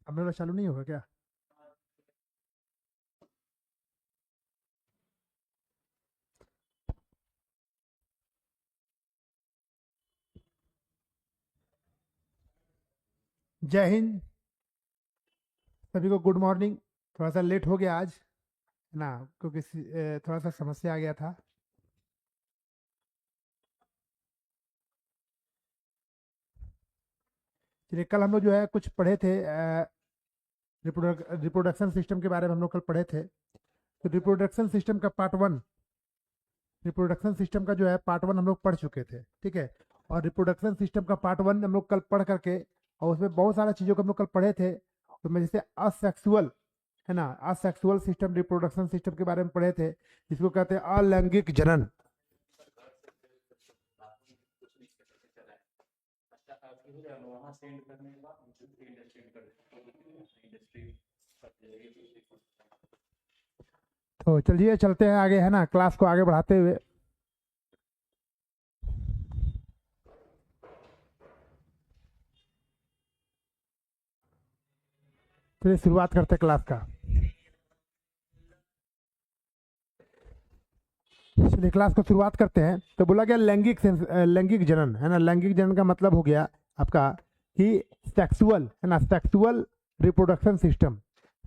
अब मेरा चालू नहीं होगा क्या? जय हिंद सभी को, गुड मॉर्निंग। थोड़ा सा लेट हो गया आज, है ना, क्योंकि थोड़ा सा समस्या आ गया था। चलिए, कल हम लोग जो है कुछ पढ़े थे, रिप्रोडक्शन सिस्टम के बारे में हम लोग कल पढ़े थे। तो रिप्रोडक्शन सिस्टम का पार्ट वन, रिप्रोडक्शन सिस्टम का जो है पार्ट वन हम लोग पढ़ चुके थे, ठीक है। और रिप्रोडक्शन सिस्टम का पार्ट वन हम लोग कल पढ़ करके, और उसमें बहुत सारा चीज़ों को हम लोग कल पढ़े थे। उसमें जैसे असेक्सुअल, है ना, असेक्सुअल सिस्टम, रिप्रोडक्शन सिस्टम के बारे में पढ़े थे, जिसको कहते हैं अलैंगिक जनन। तो चलिए चलते हैं आगे, है ना, क्लास को आगे बढ़ाते हुए। चलिए शुरुआत करते हैं क्लास का। चलिए क्लास को शुरुआत करते हैं। तो बोला गया लैंगिक जनन, है ना। लैंगिक जनन का मतलब हो गया आपका कि सेक्सुअल, है ना, sexual reproduction system,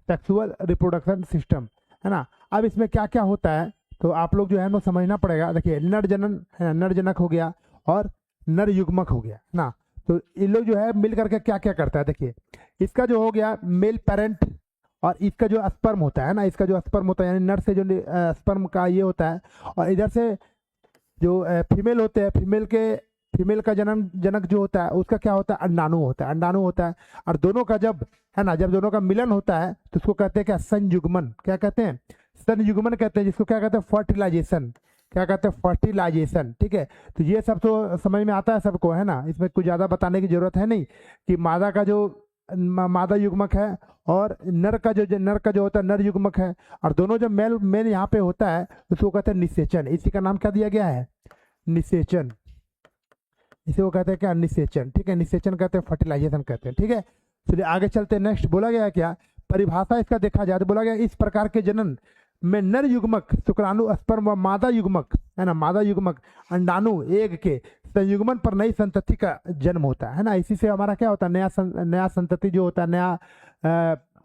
sexual reproduction system, है ना। अब इसमें क्या क्या होता है तो आप लोग जो है हमें समझना पड़ेगा। देखिए, नर जनन, है ना, नर जनक हो गया और नर युग्मक हो गया, है ना। तो इन लोग जो है मिल करके क्या क्या करता है, देखिए, इसका जो हो गया मेल पेरेंट, और इसका जो स्पर्म होता है ना, इसका जो स्पर्म होता है यानी नर से जो स्पर्म का ये होता है, और इधर से जो फीमेल होते हैं, फीमेल का जनक जो होता है उसका क्या होता है, अंडाणु होता है, अंडाणु होता है। और दोनों का जब, है ना, जब दोनों का मिलन होता है तो उसको कहते हैं क्या, संयुग्मन। क्या कहते हैं, संयुग्मन कहते हैं, जिसको क्या कहते हैं, फर्टिलाइजेशन। क्या कहते हैं, फर्टिलाइजेशन, ठीक है। तो ये सब तो समझ में आता है सबको, है ना, इसमें कुछ ज़्यादा बताने की जरूरत है नहीं कि मादा का जो मादा युग्मक है और नर का जो होता है नर युग्मक है, और दोनों जब मेल मेल यहाँ पे होता है उसको कहते हैं निषेचन। इसी का नाम क्या दिया गया है, निषेचन। इसे वो कहते हैं क्या, निषेचन, ठीक है। निषेचन कहते हैं, फर्टिलाइजेशन कहते हैं, ठीक है। चलिए आगे चलते हैं। नेक्स्ट बोला गया है क्या, परिभाषा इसका देखा जाए तो बोला गया इस प्रकार के जनन में नर युग्मक शुक्राणु स्पर्म व मादा युग्मक, है ना, मादा युग्मक अंडाणु एग के संयुग्मन पर नई संतति का जन्म होता है ना। इसी से हमारा क्या होता है, नया संतति जो होता है, नया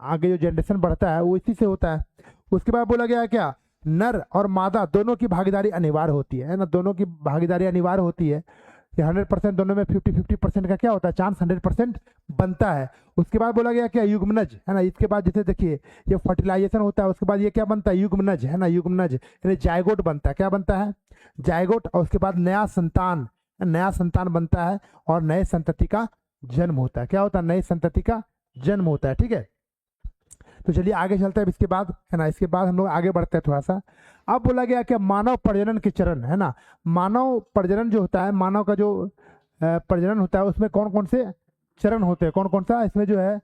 आगे जो जनरेशन बढ़ता है वो इसी से होता है। उसके बाद बोला गया है क्या, नर और मादा दोनों की भागीदारी अनिवार्य होती है ना, दोनों की भागीदारी अनिवार्य होती है। 100% दोनों में 50-50% का क्या होता है, चांस 100% बनता है। उसके बाद बोला गया क्या, युग्मनज, है ना। इसके बाद जैसे देखिए ये फर्टिलाइजेशन होता है, उसके बाद ये क्या बनता है, युग्मनज, है ना, युग्मनज यानी जायगोट बनता है। क्या बनता है, जायगोट। और उसके बाद नया संतान बनता है और नए संतति का जन्म होता है। क्या होता है, नए संतति का जन्म होता है, ठीक है। तो चलिए आगे चलते हैं इसके बाद, है ना। इसके बाद हम लोग आगे बढ़ते हैं थोड़ा सा। अब बोला गया कि मानव प्रजनन के चरण, है ना। मानव प्रजनन जो होता है, मानव का जो प्रजनन होता है उसमें कौन कौन से चरण होते हैं, कौन कौन सा इसमें जो है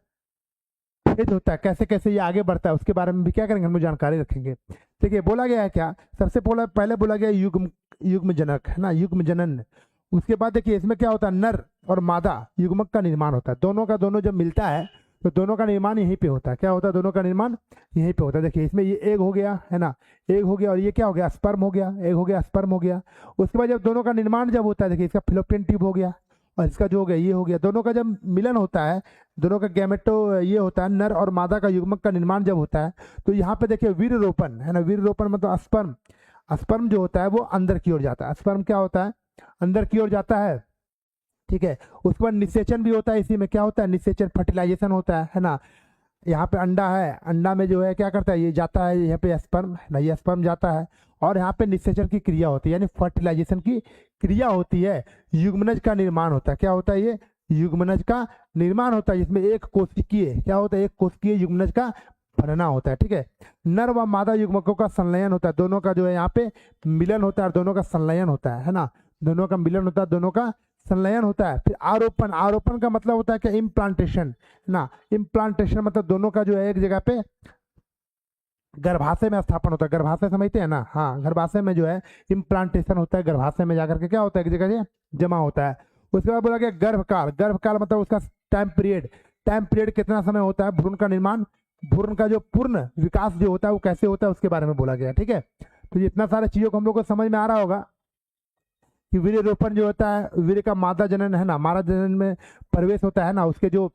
फेज होता है, कैसे कैसे ये आगे बढ़ता है, उसके बारे में भी क्या करेंगे, हम लोग जानकारी रखेंगे। देखिए बोला गया है क्या, सबसे पहले बोला गया युग्म जनक, है ना, युग्म जनन। उसके बाद देखिए इसमें क्या होता है, नर और मादा युग्मक का निर्माण होता है। दोनों का दोनों जब मिलता है तो दोनों का निर्माण यहीं पे होता है। क्या होता है, दोनों का निर्माण यहीं पे होता है। देखिए इसमें ये एग हो गया, है ना, एग हो गया, और ये क्या हो गया, स्पर्म हो गया, एग हो गया, स्पर्म हो गया। उसके बाद जब दोनों का निर्माण जब होता है, देखिए इसका फिलोपियन ट्यूब हो गया और इसका जो हो गया ये हो गया। दोनों का जब मिलन होता है, दोनों का गैमेटो ये होता है, नर और मादा का युग्मक का निर्माण जब होता है, तो यहाँ पे देखिए वीर्य रोपण, है ना, वीर्य रोपण मतलब स्पर्म, स्पर्म जो होता है वो अंदर की ओर जाता है। स्पर्म क्या होता है, अंदर की ओर जाता है, ठीक है। उसके बाद निषेचन भी होता है, इसी में क्या होता है, निषेचन, फर्टिलाइजेशन होता है ना। यहाँ पे अंडा है, अंडा में जो है क्या करता है, ये जाता है यहाँ पे स्पर्म, ना, ये स्पर्म जाता है और यहाँ पे निषेचन की क्रिया होती है, यानी फर्टिलाइजेशन की क्रिया होती है। युग्मनज का निर्माण होता है। क्या होता है, ये युग्मनज का निर्माण होता है, जिसमें एक कोशिकीय, क्या होता है, एक कोशिकीय युग्मनज का बनना होता है, ठीक है। नर व मादा युग्मकों का संलयन होता है, दोनों का जो है यहाँ पे मिलन होता है और दोनों का संलयन होता है ना, दोनों का मिलन होता है, दोनों का संलयन होता है। फिर आरोपण, आरोपण का मतलब होता है कि इम्प्लांटेशन ना, इम्प्लांटेशन मतलब दोनों का जो है एक जगह पे गर्भाशय में स्थापन होता है। गर्भाशय समझते हैं ना, हाँ, गर्भाशय में जो है इम्प्लांटेशन होता है, गर्भाशय में जाकर के क्या होता है, एक जगह से जमा होता है। उसके बाद बोला गया गर्भकाल, गर्भकाल मतलब उसका टाइम पीरियड, टाइम पीरियड कितना समय होता है भ्रूण का निर्माण, भ्रूण का जो पूर्ण विकास जो होता है वो कैसे होता है उसके बारे में बोला गया। ठीक है, तो इतना सारे चीजों को हम लोग को समझ में आ रहा होगा कि वीर्य रोपण जो होता है, वीर्य का मादा जनन है ना, मादा जनन में प्रवेश होता है ना, उसके जो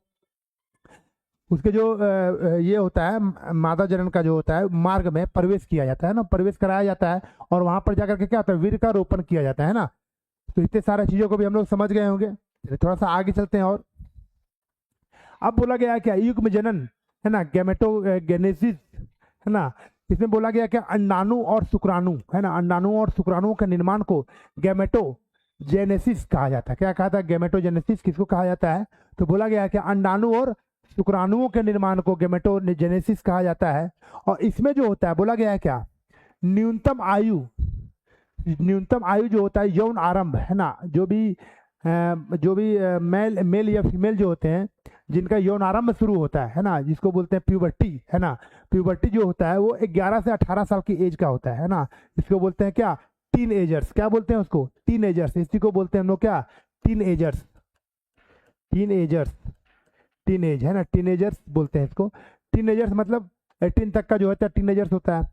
ये होता है मादा जनन का जो होता है मार्ग में प्रवेश किया जाता है ना, प्रवेश कराया जाता है और वहां पर जाकर के क्या होता है वीर्य का रोपण किया जाता है ना। तो इतने सारे चीजों को भी हम लोग समझ गए होंगे। थोड़ा सा आगे चलते हैं। और अब बोला गया क्या युग्म जनन है ना, गैमेटोजेनेसिस है ना, इसमें बोला गया क्या अंडाणु और शुक्राणु है ना, अंडाणु और शुक्राणुओं के निर्माण को गैमेटोजेनेसिस कहा जाता है। क्या कहा था गैमेटोजेनेसिस किसको कहा जाता है? तो बोला गया कि अंडाणु और शुक्राणुओं के निर्माण को गैमेटोजेनेसिस कहा जाता है। और इसमें जो होता है बोला गया है क्या न्यूनतम आयु जो होता है यौन आरंभ है ना, जो भी मेल या फीमेल जो होते हैं जिनका यौन आरंभ शुरू होता है ना, जिसको बोलते हैं प्यूबर्टी है ना, प्यूबर्टी जो होता है वो 11 से 18 साल की एज का होता है ना। इसको बोलते हैं क्या टीन एजर्स, क्या बोलते हैं उसको टीन एजर्स, इसी को बोलते हैं हम लोग क्या टीन एजर्स, टीन एज है ना, टीनेजर्स बोलते हैं इसको। टीनेजर्स मतलब 18 तक का जो होता है टीनेजर्स होता है।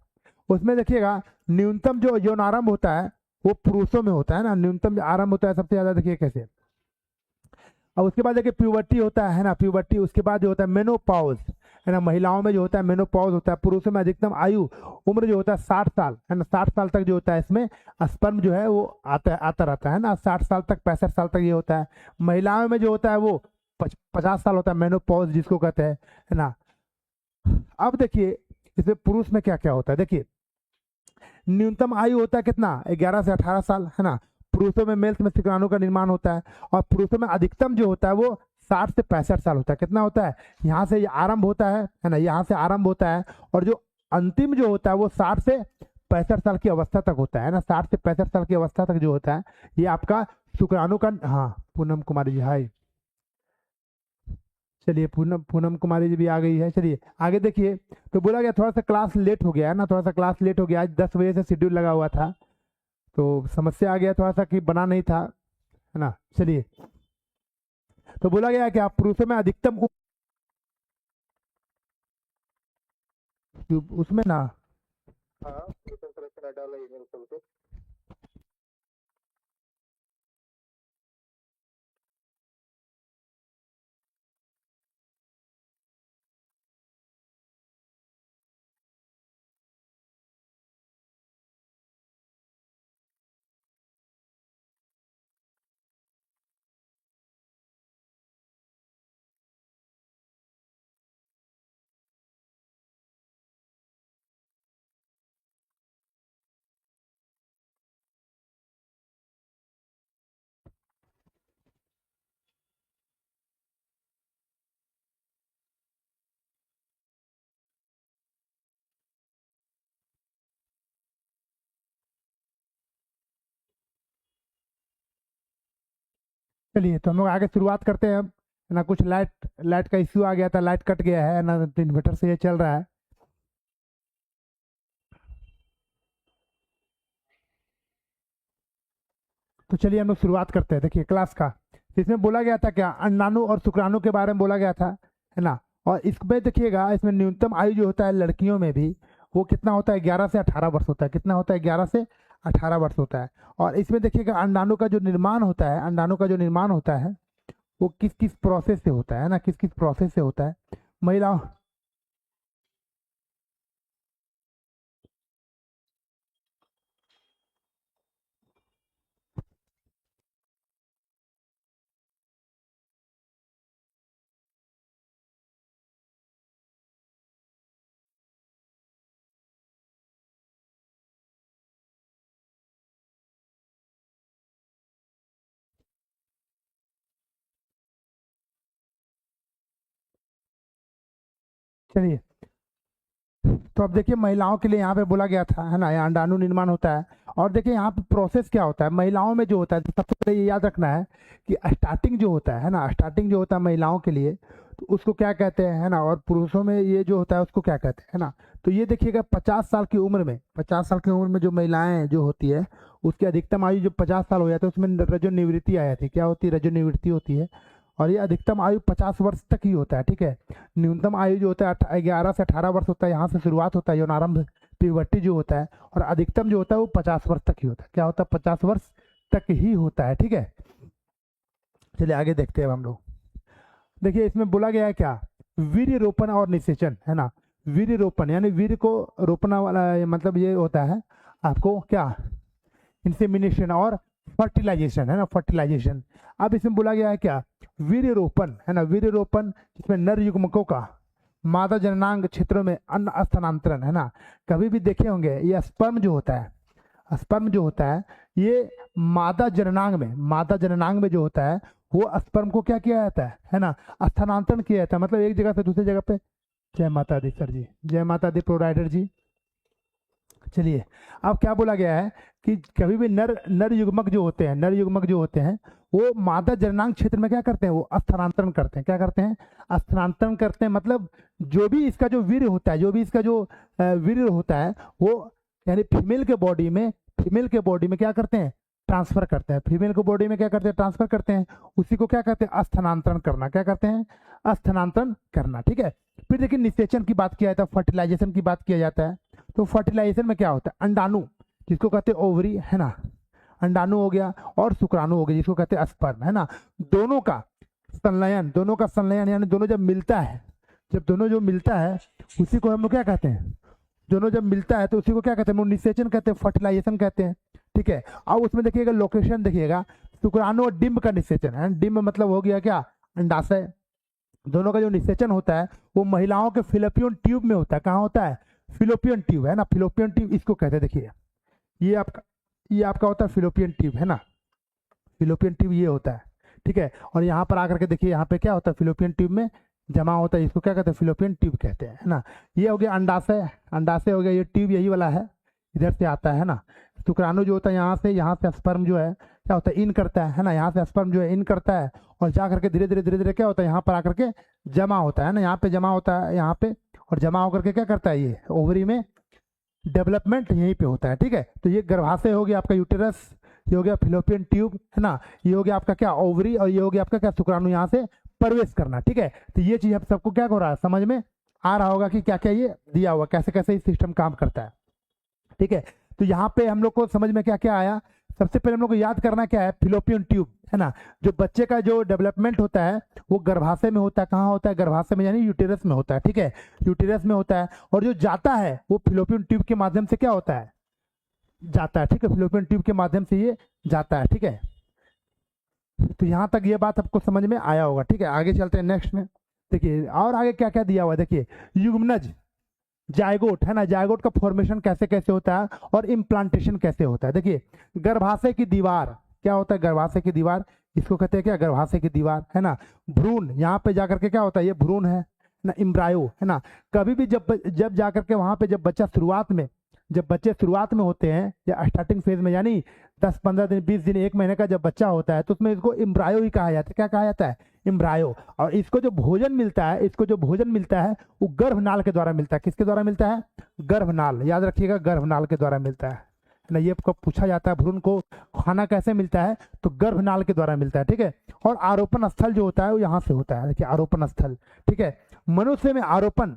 उसमें देखिएगा न्यूनतम जो यौन आरंभ होता है वो पुरुषों में होता है ना, न्यूनतम आरंभ होता है सबसे ज्यादा। देखिए कैसे, और उसके बाद देखिए प्यूबर्टी होता है ना, प्यूबर्टी, उसके बाद जो होता है मेनोपॉज है ना, महिलाओं में जो होता है मेनोपॉज होता है। पुरुषों में अधिकतम आयु उम्र जो होता है 60 साल है ना, 60 साल तक जो होता है इसमें स्पर्म जो है वो आता रहता है ना, 60 साल तक 65 साल तक ये होता है। महिलाओं में जो होता है वो 50 साल होता है, मेनोपॉज जिसको कहते हैं है ना। अब देखिए इसमें पुरुष में क्या क्या होता है, देखिए न्यूनतम आयु होता है कितना 11 से 18 साल है ना, पुरुषों में मेल्स में शुक्राणु का निर्माण होता है। और पुरुषों में अधिकतम जो होता है वो 60 से 65 साल होता है। कितना होता है यहाँ से आरंभ होता है ना, यहाँ से आरंभ होता है और जो अंतिम जो होता है वो 60 से 65 साल की अवस्था तक होता है ना, 60 से 65 साल की अवस्था तक जो होता है ये आपका शुक्राणु का। हाँ पूनम कुमारी जी हाय, चलिए पूनम कुमारी जी भी आ गई है। चलिए आगे देखिए, तो बोला गया थोड़ा सा क्लास लेट हो गया है ना, थोड़ा सा क्लास लेट हो गया, आज 10 बजे से शेड्यूल लगा हुआ था तो समस्या आ गया थोड़ा सा कि बना नहीं था है ना। चलिए तो बोला गया कि आप पुरुषों में अधिकतम उसमें ना चलिए तो हम लोग आगे शुरुआत करते हैं ना। कुछ लाइट का इश्यू आ गया था, लाइट कट गया है ना, तो इन्वर्टर से ये चल रहा है। तो चलिए हम लोग शुरुआत करते हैं देखिए क्लास का। इसमें बोला गया था क्या अंडाणु और शुक्राणु के बारे में बोला गया था है ना। और इसमें देखिएगा इसमें न्यूनतम आयु जो होता है लड़कियों में भी वो कितना होता है 11 से 18 वर्ष होता है। कितना होता है 11 से 18 वर्ष होता है। और इसमें देखिएगा अंडाणु का जो निर्माण होता है, अंडाणु का जो निर्माण होता है वो किस किस प्रोसेस से होता है ना, किस किस प्रोसेस से होता है महिलाओं। चलिए तो अब देखिए महिलाओं के लिए यहाँ पे बोला गया था है ना, यहाँ अंडाणु निर्माण होता है। और देखिए यहाँ पे प्रोसेस क्या होता है महिलाओं में जो होता है, तो सबसे पहले ये याद रखना है कि स्टार्टिंग जो होता है ना, स्टार्टिंग जो होता है महिलाओं के लिए तो उसको क्या कहते हैं है ना, और पुरुषों में ये जो होता है उसको क्या कहते हैं है ना। तो ये देखिएगा 50 साल की उम्र में, 50 साल की उम्र में जो महिलाएं जो होती है उसकी अधिकतम आयु जो 50 साल हो जाती है उसमें रजोनिवृत्ति आ जाती है। क्या होती है? रजोनिवृत्ति होती है। और ये अधिकतम आयु 50 वर्ष तक ही होता है, ठीक है। न्यूनतम आयु जो होता है 11 से 18 वर्ष होता है, यहाँ से शुरुआत होता है यौनारंभ प्यूबर्टी जो होता है, और अधिकतम जो होता है वो 50 वर्ष तक ही होता है। क्या होता है? 50 वर्ष तक ही होता है, ठीक है। चलिए आगे देखते हैं हम लोग। देखिए इसमें बोला गया है क्या, वीर्य रोपण और निषेचन, है ना। वीर्य रोपण यानी वीर्य को रोपना वाला, मतलब ये होता है आपको क्या, इंसेमिनेशन और फर्टिलाइजेशन, है ना, फर्टिलाइजेशन। अब इसमें बोला गया है क्या, वीर्य रोपण, है ना, वीर्य रोपण जिसमें नर युग्मकों का मादा जननांग क्षेत्रों में अन्न स्थानांतरण, है ना। कभी भी देखे होंगे ये स्पर्म जो होता है, स्पर्म जो होता है ये मादा जननांग में जो होता है वो स्पर्म को क्या किया जाता है ना, स्थानांतरण किया जाता है, मतलब एक जगह से दूसरी जगह पे। जय माता दी सर जी, जय माता दी प्रोराइडर जी। चलिए अब क्या बोला गया है कि कभी भी नर युग्मक जो होते हैं वो मादा जननांग क्षेत्र में क्या करते हैं, वो स्थानांतरण करते हैं। क्या करते हैं? स्थानांतरण करते हैं, मतलब जो भी इसका जो वीर्य होता है वो यानी फीमेल के बॉडी में क्या करते हैं, ट्रांसफर करते हैं। फीमेल के बॉडी में क्या करते हैं, ट्रांसफर करते हैं। उसी को क्या कहते हैं, स्थानांतरण करना। क्या करते हैं? स्थानांतरण करना, ठीक है। फिर देखिए निषेचन की बात किया जाता है, फर्टिलाइजेशन की बात किया जाता है। तो फर्टिलाइजेशन में क्या होता है, अंडाणु जिसको कहते हैं ओवरी, है ना, अंडाणु हो गया, और शुक्राणु हो गया जिसको कहते हैं स्पर्म, है ना। दोनों का संलयन यानी दोनों जब मिलता है उसी को हम लोग क्या कहते हैं, दोनों जब मिलता है तो उसी को क्या कहते हैं, निषेचन कहते हैं, फर्टिलाइजेशन कहते हैं, ठीक है। अब उसमें देखिएगा लोकेशन देखिएगा, शुक्राणु और डिंब का निषेचन है। डिंब मतलब हो गया क्या, अंडाशय। दोनों का जो निषेचन होता है वो महिलाओं के फिलोपियन ट्यूब में होता है। कहाँ होता है? फिलोपियन ट्यूब, है ना, फिलोपियन ट्यूब इसको कहते हैं। देखिए ये आपका होता है फिलोपियन ट्यूब, है ना, फिलोपियन ट्यूब ये होता है, ठीक है। और यहाँ पर आकर के देखिए यहाँ पे क्या होता है, फिलोपियन ट्यूब में जमा होता है, इसको क्या कहते हैं, फिलोपियन ट्यूब कहते हैं, है ना। ये हो गया अंडाशय हो गया, ये ट्यूब यही वाला है, इधर से आता है ना। शुक्राणु जो होता है यहाँ से स्पर्म जो है क्या होता है, इन करता है ना, यहाँ से स्पर्म जो है इन करता है, और जा करके धीरे धीरे क्या होता है, यहाँ पर आकर के जमा होता है ना, यहाँ पे जमा होता है यहाँ पे, और जमा होकर के क्या करता है, ये ओवरी में डेवलपमेंट यहीं पे होता है, ठीक है। तो ये गर्भाशय हो गया आपका यूटेरस, ये हो गया फिलोपियन ट्यूब, है ना, ये हो गया आपका क्या ओवरी, और ये हो गया आपका क्या शुक्राणु यहाँ से प्रवेश करना, ठीक है। तो ये चीज आप सबको क्या हो रहा है, समझ में आ रहा होगा कि क्या क्या ये दिया हुआ, कैसे कैसे ये सिस्टम काम करता है, ठीक है। तो यहाँ पे हम लोग को समझ में क्या क्या आया, सबसे पहले हम लोग को याद करना क्या है, फिलोपियन ट्यूब, है ना। जो बच्चे का जो डेवलपमेंट होता है वो गर्भाशय में होता है। कहाँ होता है? गर्भाशय में, यानी यूटेरस में होता है, ठीक है, यूटेरस में होता है। और जो जाता है वो फिलोपियन ट्यूब के माध्यम से क्या होता है, जाता है, ठीक है, फिलोपियन ट्यूब के माध्यम से ये जाता है, ठीक है। तो यहाँ तक ये बात आपको समझ में आया होगा, ठीक है। आगे चलते हैं नेक्स्ट में, देखिए और आगे क्या क्या दिया हुआ है। देखिए युग्मनज, जायगोट, है ना, जायगोट का फॉर्मेशन कैसे कैसे होता है और इम्प्लांटेशन कैसे होता है। देखिए गर्भाशय की दीवार, क्या होता है, गर्भाशय की दीवार, इसको कहते हैं क्या, गर्भाशय की दीवार, है ना। भ्रूण, यहाँ पे जाकर के क्या होता है, ये भ्रूण है ना, एम्ब्रायो, है ना। कभी भी जब जाकर के वहां पे जब बच्चे शुरुआत में होते हैं या स्टार्टिंग फेज में, यानी 10-15 दिन 20 दिन 1 महीने का जब बच्चा होता है, तो उसमें इसको एम्ब्रायो ही कहा जाता है। क्या कहा जाता है? एम्ब्रायो। और इसको जो भोजन मिलता है वो गर्भनाल के द्वारा मिलता है। किसके द्वारा मिलता है? गर्भनाल, याद रखिएगा, गर्भनाल के द्वारा मिलता है ना। ये आपको पूछा जाता है भ्रूण को खाना कैसे मिलता है, तो गर्भनाल के द्वारा मिलता है, ठीक है। और आरोपण स्थल जो होता है वो यहाँ से होता है। देखिए आरोपण स्थल, ठीक है। मनुष्य में आरोपण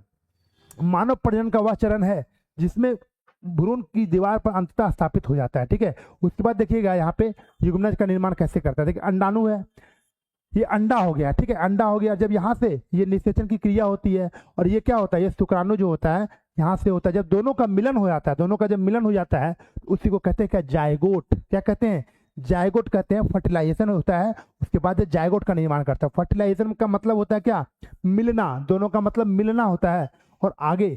मानव प्रजनन का वह चरण है जिसमें भ्रूण की दीवार पर अंततः स्थापित हो जाता है, ठीक है। उसके बाद देखिएगा यहाँ पे युग्मनज का निर्माण कैसे करता है। देखिए अंडाणु है, ये अंडा हो गया, ठीक है, अंडा हो गया। जब यहाँ से ये निषेचन की क्रिया होती है, और ये क्या होता है, ये शुक्राणु जो होता है यहाँ से होता है। जब दोनों का मिलन हो जाता है, जब मिलन हो जाता है उसी को कहते हैं क्या, जायगोट। क्या कहते हैं? जायगोट कहते हैं। फर्टिलाइजेशन होता है, उसके बाद जायगोट का निर्माण करता है। फर्टिलाइजेशन का मतलब होता है क्या, मिलना, दोनों का मतलब मिलना होता है। और आगे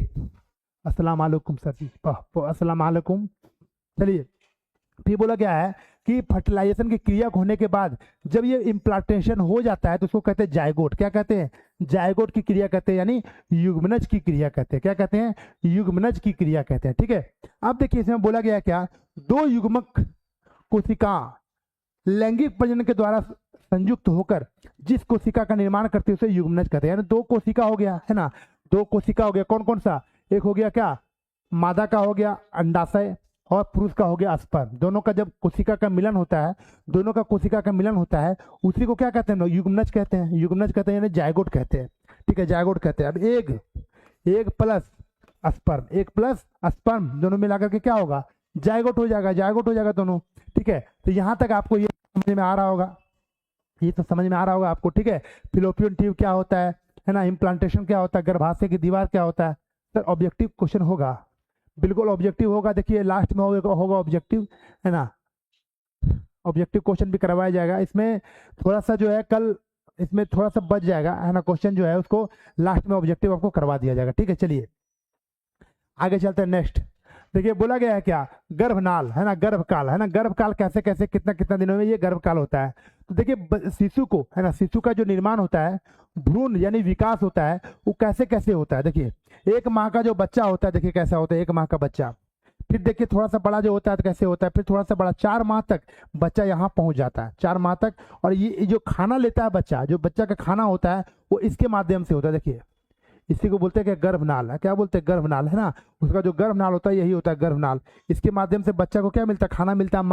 अस्सलाम वालेकुम सर जी, अस्सलाम वालेकुम। चलिए फिर बोला गया है कि फर्टिलाइजेशन की क्रिया होने के बाद जब ये इम्प्लांटेशन हो जाता है तो उसको कहते हैं जायगोट। क्या कहते हैं? जायगोट की क्रिया कहते हैं, यानी युग्मनज की क्रिया कहते हैं। क्या कहते हैं? युग्मनज की क्रिया कहते हैं, ठीक है। अब देखिए इसमें बोला गया क्या, दो युग्मक कोशिका लैंगिक प्रजनन के द्वारा संयुक्त होकर जिस कोशिका का निर्माण करते हैं उसे युग्मनज कहते हैं। यानी दो कोशिका हो गया, है ना, दो कोशिका हो गया। कौन कौन सा? एक हो गया क्या, मादा का हो गया अंडाशय, और पुरुष का हो गया स्पर्म। दोनों का जब कोशिका का मिलन होता है, दोनों का कोशिका का मिलन होता है, उसी को क्या कहते हैं, युग्मनज कहते हैं। युग्मनज कहते हैं यानी जायगोट कहते हैं, ठीक है, जायगोट कहते हैं। अब egg plus sperm, egg plus sperm दोनों मिलाकर के क्या होगा, जायगोट हो जाएगा, जायगोट हो जाएगा दोनों, ठीक है। तो यहाँ तक आपको ये समझ में आ रहा होगा, ये तो समझ में आ रहा होगा आपको, ठीक है। फिलोपियन ट्यूब क्या होता है ना, इम्प्लांटेशन क्या होता है, गर्भाशय की दीवार क्या होता है। सर ऑब्जेक्टिव क्वेश्चन होगा, बिल्कुल ऑब्जेक्टिव होगा। देखिए लास्ट में होगा ऑब्जेक्टिव, है ना, ऑब्जेक्टिव क्वेश्चन भी करवाया जाएगा। इसमें थोड़ा सा जो है कल इसमें थोड़ा सा बच जाएगा, है ना, क्वेश्चन जो है उसको लास्ट में ऑब्जेक्टिव आपको करवा दिया जाएगा, ठीक है। चलिए आगे चलते हैं। नेक्स्ट देखिए बोला गया है क्या, गर्भनाल, है ना, गर्भकाल, है ना, गर्भकाल कैसे कैसे कितना कितना दिनों में ये गर्भकाल होता है। तो देखिए शिशु को, है ना, शिशु का जो निर्माण होता है, भ्रूण यानी विकास होता है, वो कैसे कैसे होता है। देखिए एक माह का जो बच्चा होता है, देखिए कैसा होता है एक माह का बच्चा, फिर देखिए थोड़ा सा बड़ा जो होता है तो कैसे होता है, फिर थोड़ा सा बड़ा, 4 माह तक बच्चा यहाँ पहुंच जाता है, 4 माह तक। और ये जो खाना लेता है बच्चा, जो बच्चा का खाना होता है वो इसके माध्यम से होता है। देखिए इसी को बोलते हैं कि गर्भनाल है, क्या बोलते हैं, गर्भनाल, है ना। उसका जो गर्भनाल होता है यही होता है गर्भनाल। इसके माध्यम से बच्चा को क्या मिलता है, खाना मिलता है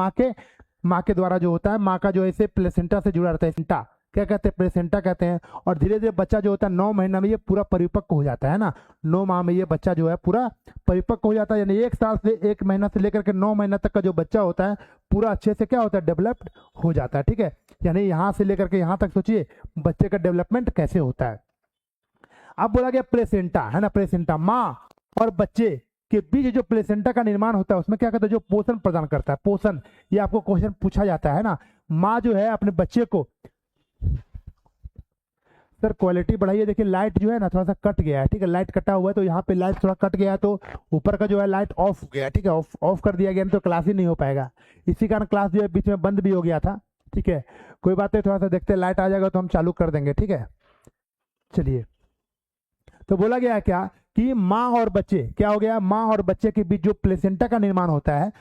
माँ के द्वारा जो होता है, माँ का जो ऐसे प्लेसेंटा से जुड़ा रहता है, सेंटा क्या कहते हैं, प्लेसेंटा कहते हैं। और धीरे धीरे बच्चा जो होता है 9 महीना में ये पूरा परिपक्व हो जाता है ना, 9 माह में ये बच्चा जो है पूरा परिपक्व हो जाता है। यानी 1 साल से 1 महीना से लेकर के 9 महीना तक का जो बच्चा होता है पूरा अच्छे से क्या होता है, डेवलप्ड हो जाता है, ठीक है। यानी यहाँ से लेकर के यहाँ तक सोचिए बच्चे का डेवलपमेंट कैसे होता है। अब बोला गया प्लेसेंटा, है ना, प्लेसेंटा माँ और बच्चे के बीच जो प्लेसेंटा का निर्माण होता है उसमें क्या कहते हैं, जो पोषण प्रदान करता है, पोषण, ये आपको क्वेश्चन पूछा जाता है ना। माँ जो है अपने बच्चे को, सर क्वालिटी बढ़ाइए। देखिए लाइट जो है ना थोड़ा सा कट गया है, ठीक है, लाइट कटा हुआ है, तो यहाँ पे लाइट थोड़ा कट गया है, तो ऊपर का जो है लाइट ऑफ हो गया, ठीक है, ऑफ कर दिया गया, तो क्लास ही नहीं हो पाएगा। इसी कारण क्लास जो है बीच में बंद भी हो गया था, ठीक है। कोई बात नहीं, थोड़ा सा देखते हैं, लाइट आ जाएगा तो हम चालू कर देंगे, ठीक है। चलिए तो बोला गया है क्या कि माँ और बच्चे, क्या हो गया, माँ और बच्चे के बीच जो प्लेसेंटा का निर्माण होता है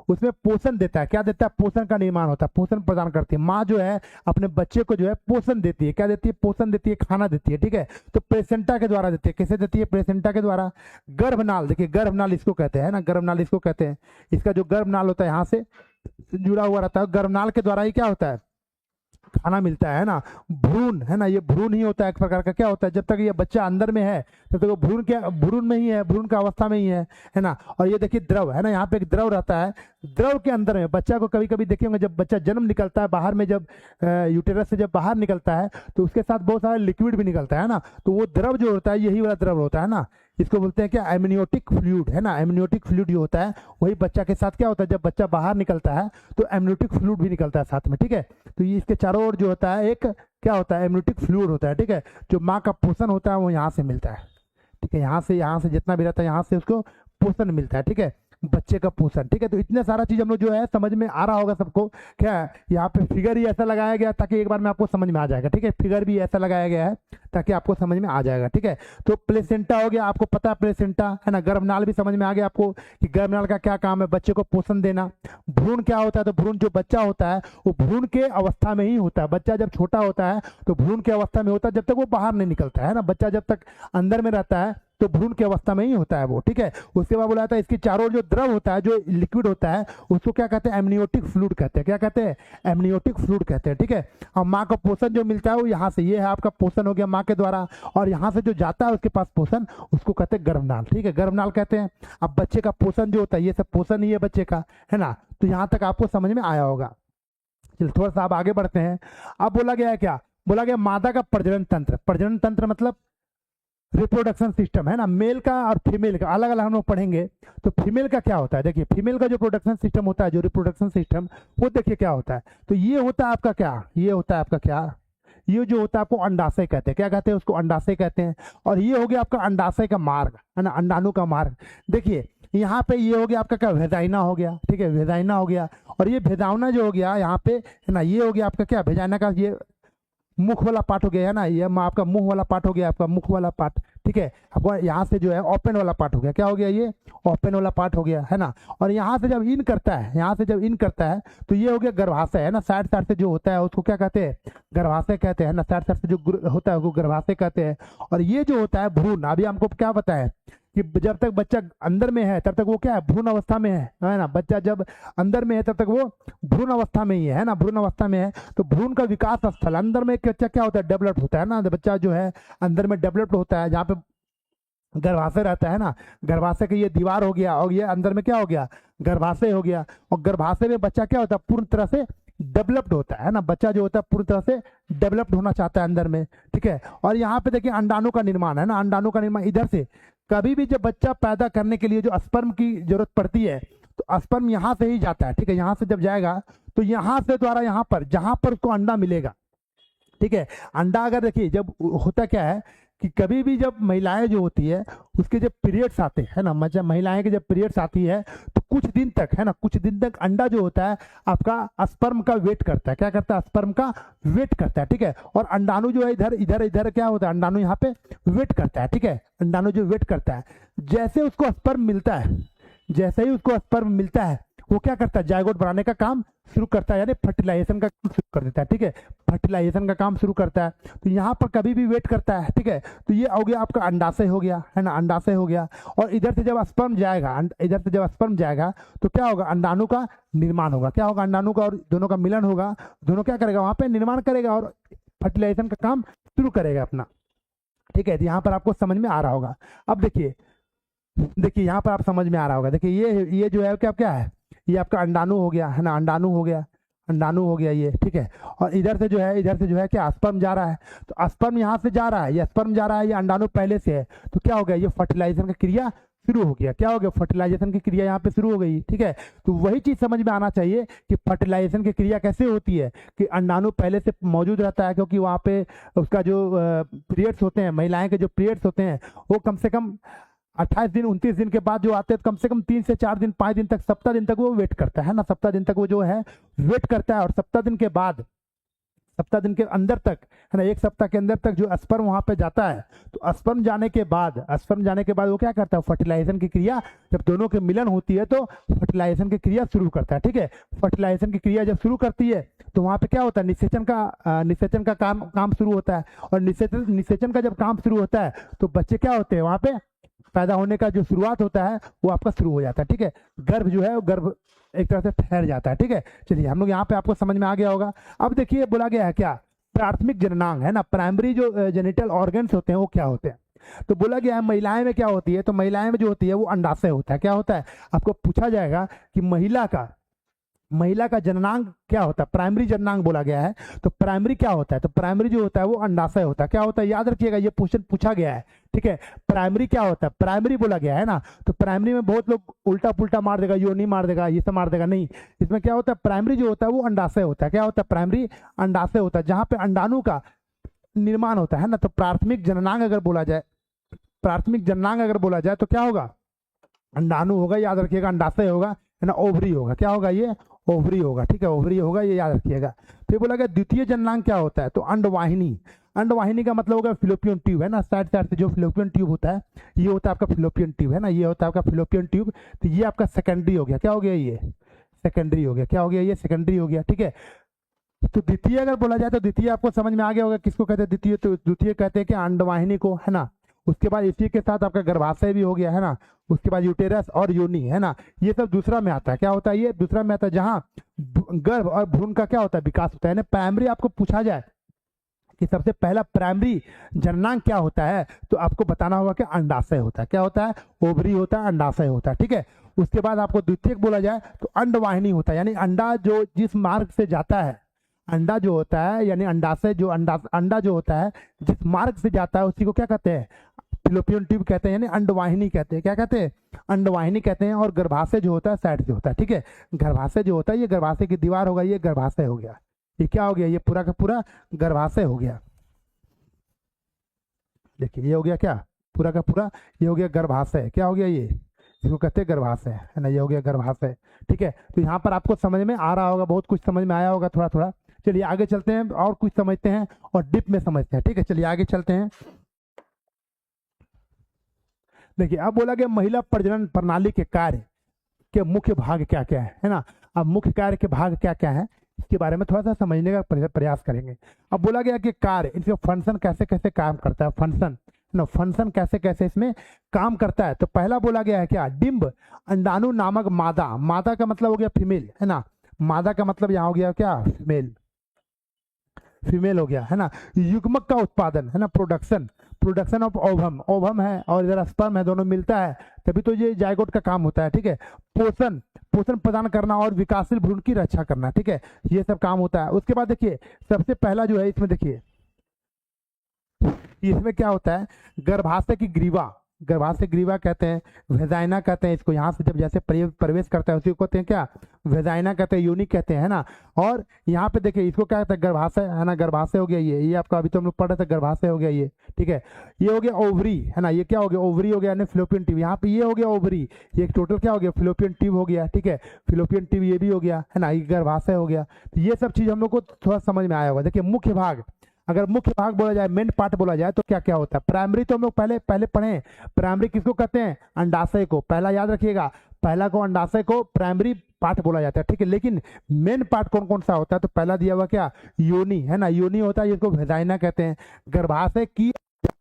उसमें पोषण देता है, क्या देता है, पोषण का निर्माण होता है, पोषण प्रदान करती है। माँ जो है अपने बच्चे को जो है पोषण देती है, क्या देती है, पोषण देती है, खाना देती है, ठीक है। तो प्लेसेंटा के द्वारा देती है, कैसे देती है, प्लेसेंटा के द्वारा। गर्भनाल, देखिए गर्भनाल इसको कहते हैं ना, गर्भनाल इसको कहते हैं। इसका जो गर्भनाल होता है यहाँ से जुड़ा हुआ रहता है, गर्भनाल के द्वारा ही क्या होता है, खाना मिलता है ना। भ्रूण, है ना, ये भ्रूण ही होता है एक प्रकार का, क्या होता है, जब तक ये बच्चा अंदर में है तब तक वो भ्रूण में ही है, भ्रूण का अवस्था में ही है ना। और ये देखिए द्रव, है ना, यहाँ पे एक द्रव रहता है, द्रव के अंदर में बच्चा को कभी कभी देखेंगे जब बच्चा जन्म निकलता है बाहर में, जब यूटेरस से जब बाहर निकलता है तो उसके साथ बहुत सारा लिक्विड भी निकलता है ना। तो वो द्रव जो होता है यही वाला द्रव होता है ना, इसको बोलते हैं क्या, एमनियोटिक फ्लूइड, है ना। एमनियोटिक फ्लूइड जो होता है वही बच्चा के साथ क्या होता है, जब बच्चा बाहर निकलता है तो एमनियोटिक फ्लूइड भी निकलता है साथ में, ठीक है। तो ये इसके चारों ओर जो होता है एक क्या होता है, एमनियोटिक फ्लूइड होता है, ठीक है। जो माँ का पोषण होता है वो यहाँ से मिलता है, ठीक है, यहाँ से जितना भी रहता है यहाँ से उसको पोषण मिलता है, ठीक है, बच्चे का पोषण, ठीक है। तो इतने सारा चीज हम लोग जो है समझ में आ रहा होगा सबको। क्या है यहाँ पे फिगर ही ऐसा लगाया गया ताकि एक बार में आपको समझ में आ जाएगा, ठीक है, फिगर भी ऐसा लगाया गया है ताकि आपको समझ में आ जाएगा, ठीक है। तो प्लेसेंटा हो गया, आपको पता है प्लेसेंटा, है ना। गर्भनाल भी समझ में आ गया आपको कि गर्भनाल का क्या काम है, बच्चे को पोषण देना। भ्रूण क्या होता है, तो भ्रूण जो बच्चा होता है वो भ्रूण के अवस्था में ही होता है। बच्चा जब छोटा होता है तो भ्रूण की अवस्था में होता है, जब तक वो बाहर नहीं निकलता है ना। बच्चा जब तक अंदर में रहता है तो भ्रूण की अवस्था में ही होता है वो, ठीक है। उसके बाद बोला जाता है इसके चारों ओर जो द्रव होता है, जो लिक्विड होता है, उसको क्या कहते हैं, एमनियोटिक फ्लूइड कहते हैं, क्या कहते हैं, एमनियोटिक फ्लूइड कहते हैं, ठीक है। और माँ का पोषण जो मिलता है वो यहाँ से, ये है आपका पोषण हो गया माँ के द्वारा, और यहाँ से जो जाता है उसके पास पोषण, उसको कहते हैं गर्भनाल, ठीक है, गर्भनाल कहते हैं। अब बच्चे का पोषण जो होता है ये सब पोषण ही है बच्चे का, है ना। तो यहाँ तक आपको समझ में आया होगा। चलिए थोड़ा सा आप आगे बढ़ते हैं। अब बोला गया है क्या, बोला गया मादा का प्रजनन तंत्र, प्रजनन तंत्र मतलब रिप्रोडक्शन सिस्टम, है ना। मेल का और फीमेल का अलग अलग हम लोग पढ़ेंगे। तो फीमेल का क्या होता है, देखिए फीमेल का जो प्रोडक्शन सिस्टम होता है, जो रिप्रोडक्शन सिस्टम, वो देखिए क्या होता है। तो ये होता है आपका क्या, ये होता है आपका क्या, ये जो होता है आपको अंडाशय कहते हैं, क्या कहते हैं उसको, अंडाशय कहते हैं। और ये हो गया आपका अंडाशय का मार्ग, है ना, अंडाणु का मार्ग। देखिए यहाँ पे ये हो गया आपका क्या, वेजाइना हो गया, ठीक है, वेजाइना हो गया। और ये भेजावना जो हो गया यहाँ पे, है ना, ये हो गया आपका क्या, भेजाइना का ये मुख वाला पार्ट हो गया, है ना, ये आपका मुंह वाला पार्ट हो गया, आपका मुख वाला पार्ट, ठीक है। आपको यहाँ से जो है ओपन वाला पार्ट हो गया, क्या हो गया, ये ओपन वाला पार्ट हो गया, है ना। और यहाँ से जब इन करता है, यहाँ से जब इन करता है तो ये हो गया गर्भाशय, है ना। साइड साइड से जो होता है उसको क्या कहते हैं, गर्भाशय कहते हैं ना। साइड साइड से जो होता है उसको गर्भाशय कहते हैं। और ये जो होता है भ्रूण, अभी हमको क्या बताया कि कि जब तक बच्चा अंदर में है तब तक वो क्या है, भ्रूण अवस्था में है ना। बच्चा जब अंदर में है तब तक वो भ्रूण अवस्था में ही है ना, भ्रूण अवस्था में है। तो भ्रूण का विकास स्थल अंदर में बच्चा क्या होता है, डेवलप्ड होता है ना। बच्चा जो है अंदर में डेवलप्ड होता है, जहाँ पे गर्भाशय रहता है ना, गर्भाशय की ये दीवार हो गया और ये अंदर में क्या हो गया, गर्भाशय हो गया। और गर्भाशय में बच्चा क्या होता है, पूर्ण तरह से डेवलप्ड होता है ना। बच्चा जो होता है पूर्ण तरह से डेवलप्ड होना चाहता है अंदर में, ठीक है। और यहाँ पे देखिए अंडाणु का निर्माण है ना, अंडाणु का निर्माण इधर से। कभी भी जब बच्चा पैदा करने के लिए जो स्पर्म की जरूरत पड़ती है तो स्पर्म यहाँ से ही जाता है, ठीक है। यहाँ से जब जाएगा तो यहाँ से द्वारा यहाँ पर जहाँ पर उसको अंडा मिलेगा, ठीक है। अंडा अगर देखिए जब होता क्या है कि कभी भी जब महिलाएं जो होती है उसके जब पीरियड्स आते हैं ना, मतलब महिलाएं के जब पीरियड्स आती है तो कुछ दिन तक है ना, कुछ दिन तक अंडा जो होता है आपका स्पर्म का वेट करता है। क्या करता है, स्पर्म का वेट करता है, ठीक है। और अंडाणु जो है इधर इधर इधर क्या होता है, अंडाणु यहाँ पे वेट करता है, ठीक है। अंडाणु जो वेट करता है, जैसे उसको स्पर्म मिलता है, जैसे ही उसको स्पर्म मिलता है वो क्या करता है, जायगोट बनाने का काम शुरू करता है, यानी फर्टिलाइजेशन का काम शुरू कर देता है, ठीक है। फर्टिलाइजेशन का काम शुरू करता है। तो यहाँ पर कभी भी वेट करता है, ठीक है। तो ये हो गया आपका अंडाशय हो गया है ना, अंडाशय हो गया। और इधर से जब स्पर्म जाएगा, इधर से जब स्पर्म जाएगा तो क्या होगा, अंडाणु का निर्माण होगा। क्या होगा, अंडाणु का और दोनों का मिलन होगा। दोनों क्या करेगा, वहाँ पे निर्माण करेगा और फर्टिलाइजेशन का काम शुरू करेगा अपना, ठीक है। यहाँ पर आपको समझ में आ रहा होगा। अब देखिए यहाँ पर आप समझ में आ रहा होगा। देखिए ये जो है क्या क्या है, ये आपका अंडाणु हो गया है ना, अंडाणु हो गया, अंडाणु हो गया ये, ठीक है। और इधर से जो है, इधर से जो है क्या, स्पर्म जा रहा है। तो स्पर्म यहाँ से जा रहा है, ये स्पर्म जा रहा है, ये अंडाणु पहले से है। तो क्या हो गया, ये फर्टिलाइजेशन की क्रिया शुरू हो गया। क्या हो गया, फर्टिलाइजेशन की क्रिया यहाँ पे शुरू हो गई, ठीक है। तो वही चीज समझ में आना चाहिए कि फर्टिलाइजेशन की क्रिया कैसे होती है, कि अंडाणु पहले से मौजूद रहता है, क्योंकि वहाँ पे उसका जो पीरियड्स होते हैं, महिलाएं के जो पीरियड्स होते हैं वो कम से कम 28 दिन 29 दिन के बाद जो आते हैं, कम से कम 3 से 4 दिन 5 दिन तक, सप्ताह दिन तक वो वेट करता है ना, सप्ताह दिन तक वो जो है वेट करता है। और सप्ताह दिन के बाद, सप्ताह दिन के अंदर तक है ना, एक सप्ताह के अंदर तक जो स्पर्म वहां पे जाता है, तो स्पर्म जाने के बाद, स्पर्म जाने के बाद वो क्या करता है, फर्टिलाइजेशन की क्रिया, जब दोनों के मिलन होती है तो फर्टिलाइजेशन की क्रिया शुरू करता है, ठीक है। फर्टिलाइजेशन की क्रिया जब शुरू करती है तो वहां पे क्या होता है, निषेचन का काम शुरू होता है। और निषेचन का जब काम शुरू होता है तो बच्चे क्या होते हैं, वहां पे पैदा होने का जो शुरुआत होता है वो आपका शुरू हो जाता है, ठीक है। गर्भ जो है, गर्भ एक तरह से फैल जाता है, ठीक है। चलिए हम लोग यहाँ पे, आपको समझ में आ गया होगा। अब देखिए बोला गया है क्या, प्राथमिक जननांग है ना, प्राइमरी जो जेनिटल ऑर्गन्स होते हैं वो क्या होते हैं। तो बोला गया है महिलाएं में क्या होती है, तो महिलाएं में जो होती है वो अंडाशय होता है। क्या होता है, आपको पूछा जाएगा कि महिला का जननांग क्या होता है, प्राइमरी जननांग बोला गया है। तो प्राइमरी क्या होता है, तो प्राइमरी जो होता है वो अंडाशय होता है। क्या होता है, याद रखिएगा, ये क्वेश्चन पूछा गया है, ठीक है। प्राइमरी क्या होता है, प्राइमरी बोला गया है ना। तो प्राइमरी में बहुत लोग उल्टा पुल्टा मार देगा, योनि मार देगा, ये सब मार देगा, नहीं। इसमें क्या होता है, प्राइमरी जो होता है वो अंडाशय होता है। क्या होता है, प्राइमरी अंडाशय होता है, जहां पे अंडाणु का निर्माण होता है ना। तो प्राथमिक जननांग अगर बोला जाए, प्राथमिक जननांग अगर बोला जाए तो क्या होगा, अंडाणु होगा, याद रखिएगा, अंडाशय होगा है ना, ओवरी होगा। क्या होगा, ये ओवरी होगा, ठीक है, ओवरी होगा, ये याद रखिएगा। फिर बोला गया द्वितीय जननांग क्या होता है, तो अंडवाहिनी। अंडवाहिनी का मतलब होगा फिलोपियन ट्यूब है ना, साइड साइड से जो फिलोपियन ट्यूब होता है, ये होता है आपका फिलोपियन ट्यूब है ना, ये होता है आपका फिलोपियन ट्यूब। तो ये आपका सेकेंडरी हो गया। क्या हो गया, ये सेकेंडरी हो गया। क्या हो गया, ये सेकेंडरी हो गया, ठीक है। तो द्वितीय अगर बोला जाए तो द्वितीय आपको समझ में आ गया होगा, किसको कहते हैं द्वितीय, तो द्वितीय कहते हैं कि अंडवाहिनी को, है ना। उसके बाद इसी के साथ आपका गर्भाशय भी हो गया है ना, उसके बाद यूटेरस और योनि है ना, ये सब दूसरा में आता है। क्या होता है, ये दूसरा में आता है, जहां गर्भ और भ्रूण का क्या होता है, विकास होता है ना। प्राइमरी आपको पूछा जाए कि सबसे पहला प्राइमरी जननांग क्या होता है, तो आपको बताना होगा कि अंडाशय होता है। क्या होता है, ओवरी होता है, अंडाशय होता है, ठीक है। उसके बाद आपको द्वितीयक बोला जाए तो अंडवाहिनी होता है, यानी अंडा जो जिस मार्ग से जाता है, अंडा जो होता है यानी अंडाशय जो अंडा जो होता है जिस मार्ग से जाता है उसी को क्या कहते हैं, फिलोपियन ट्यूब कहते हैं, यानी अंडवाहिनी कहते हैं। क्या कहते हैं, अंडवाहिनी कहते हैं। और गर्भाशय जो होता है साइड से होता है, ठीक है। गर्भाशय जो होता है, ये गर्भाशय की दीवार होगा, ये गर्भाशय हो गया। ये क्या हो गया, ये पूरा का पूरा गर्भाशय हो गया। देखिए ये हो गया क्या, पूरा का पूरा ये हो गया गर्भाशय। क्या हो गया, ये इसको कहते हैं गर्भाशय है ना, ये हो गया गर्भाशय, ठीक है। तो यहाँ पर आपको समझ में आ रहा होगा, बहुत कुछ समझ में आया होगा थोड़ा थोड़ा। चलिए आगे चलते हैं और कुछ समझते हैं और डिप में समझते हैं, ठीक है। चलिए आगे चलते हैं। देखिए अब बोला गया महिला प्रजनन प्रणाली के कार्य के मुख्य भाग क्या क्या है ना। अब मुख्य कार्य के भाग क्या क्या है इसके बारे में थोड़ा सा समझने का प्रयास करेंगे। अब बोला गया कि कार्य, इनके फंक्शन कैसे कैसे काम करता है, फंक्शन ना फंक्शन कैसे कैसे इसमें काम करता है। तो पहला बोला गया है क्या, डिम्ब अंडाणु नामक मादा, मादा का मतलब हो गया फीमेल है ना, मादा का मतलब यहाँ हो गया क्या, फीमेल, फीमेल हो गया है ना। युग्मक का उत्पादन है ना, production, production of ovum, ovum है और इधर स्पर्म है, दोनों मिलता है तभी तो ये जायगोट का काम होता है, ठीक है। पोषण, पोषण प्रदान करना और विकासशील भ्रूण की रक्षा करना, ठीक है, ये सब काम होता है। उसके बाद देखिए सबसे पहला जो है इसमें देखिए इसमें क्या होता है, गर्भाशय की ग्रीवा, गर्भाशय ग्रीवा कहते हैं, वेजाइना कहते हैं इसको, यहाँ से जब जैसे प्रवेश करता है उसी को कहते हैं क्या, वेजाइना कहते हैं, यूनिक कहते हैं है ना। और यहाँ पे देखिए इसको क्या कहते हैं, गर्भाशय है ना, गर्भाशय हो गया ये आपका अभी तो हम लोग पढ़ रहे थे, गर्भाशय हो गया ये, ठीक है। ये हो गया ओवरी है ना, ये क्या हो गया, ओवरी हो गया यानी फिलोपियन ट्यूब, यहाँ पे ये हो गया ओवरी, ये टोटल क्या हो गया, फिलोपियन ट्यूब हो गया, ठीक है, फिलोपियन ट्यूब ये भी हो गया है ना, ये गर्भाशय हो गया। तो ये सब चीज हम लोग को थोड़ा समझ में आया होगा। देखिए मुख्य भाग, अगर मुख्य भाग बोला जाए, मेन पार्ट बोला जाए तो क्या क्या होता है। प्राइमरी तो हम लोग पहले पहले पढ़े, प्राइमरी किसको कहते हैं, अंडाशय को, पहला याद रखिएगा, पहला को अंडाशय को प्राइमरी पार्ट बोला जाता है, ठीक है। लेकिन मेन पार्ट कौन कौन सा होता है, तो पहला दिया हुआ क्या, योनि है ना, योनि होता है जिसको वेजाइना कहते हैं। गर्भाशय की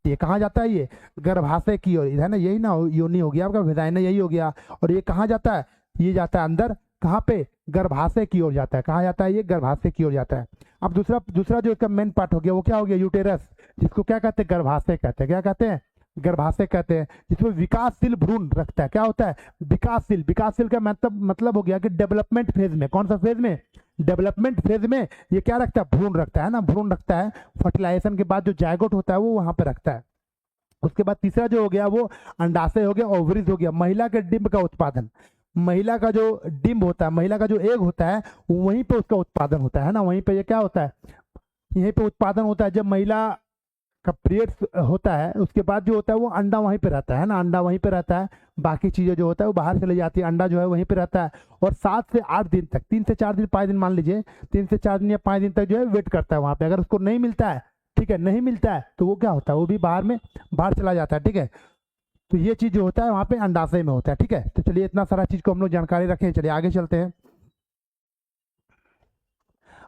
ये कहाँ जाता है, ये गर्भाशय की ओर है ना, यही ना योनि हो गया आपका, वेजाइना यही हो गया। और ये कहाँ जाता है, ये जाता है अंदर, कहाँ पे, गर्भाशय की ओर जाता है, कहाँ जाता है, ये गर्भाशय की ओर जाता है। अब दूसरा जो इसका मेन पार्ट हो गया वो क्या हो गया, यूटेरस, जिसको क्या कहते हैं, गर्भाशय कहते हैं, क्या कहते हैं, गर्भाशय कहते हैं, जिसमें विकासशील भ्रूण रखता है। क्या होता है, विकासशील, विकासशील का मतलब हो गया कि डेवलपमेंट फेज में, कौन सा फेज में, डेवलपमेंट फेज में ये क्या रखता है, भ्रूण रखता है ना, भ्रूण रखता है। फर्टिलाइजेशन के बाद जो जायगोट होता है वो वहां पे रखता है। उसके बाद तीसरा जो हो गया वो अंडाशय हो गया, ओवरीज हो गया, महिला के डिंब का उत्पादन, महिला का जो डिंब होता है, महिला का जो एग होता है वहीं पे उसका उत्पादन होता है ना, वहीं पे ये क्या होता है, यहीं पे उत्पादन होता है। जब महिला का पीरियड्स होता है उसके बाद जो होता है वो अंडा वहीं पे रहता है ना, अंडा वहीं पे रहता है, बाकी चीजें जो होता है वो बाहर चली जाती है, अंडा जो है वहीं पे रहता है। और 7 से 8 दिन तक, 3 से 4 दिन 5 दिन मान लीजिए, 3 से 4 दिन या 5 दिन तक जो है वेट करता है वहां पे। अगर उसको नहीं मिलता है, ठीक है, नहीं मिलता है तो वो क्या होता है, वो भी बाहर चला जाता है, ठीक है। तो ये चीज जो होता है वहां पे अंडाशय में होता है, ठीक है। तो चलिए इतना सारा चीज को हम लोग जानकारी रखें, चलिए आगे चलते हैं।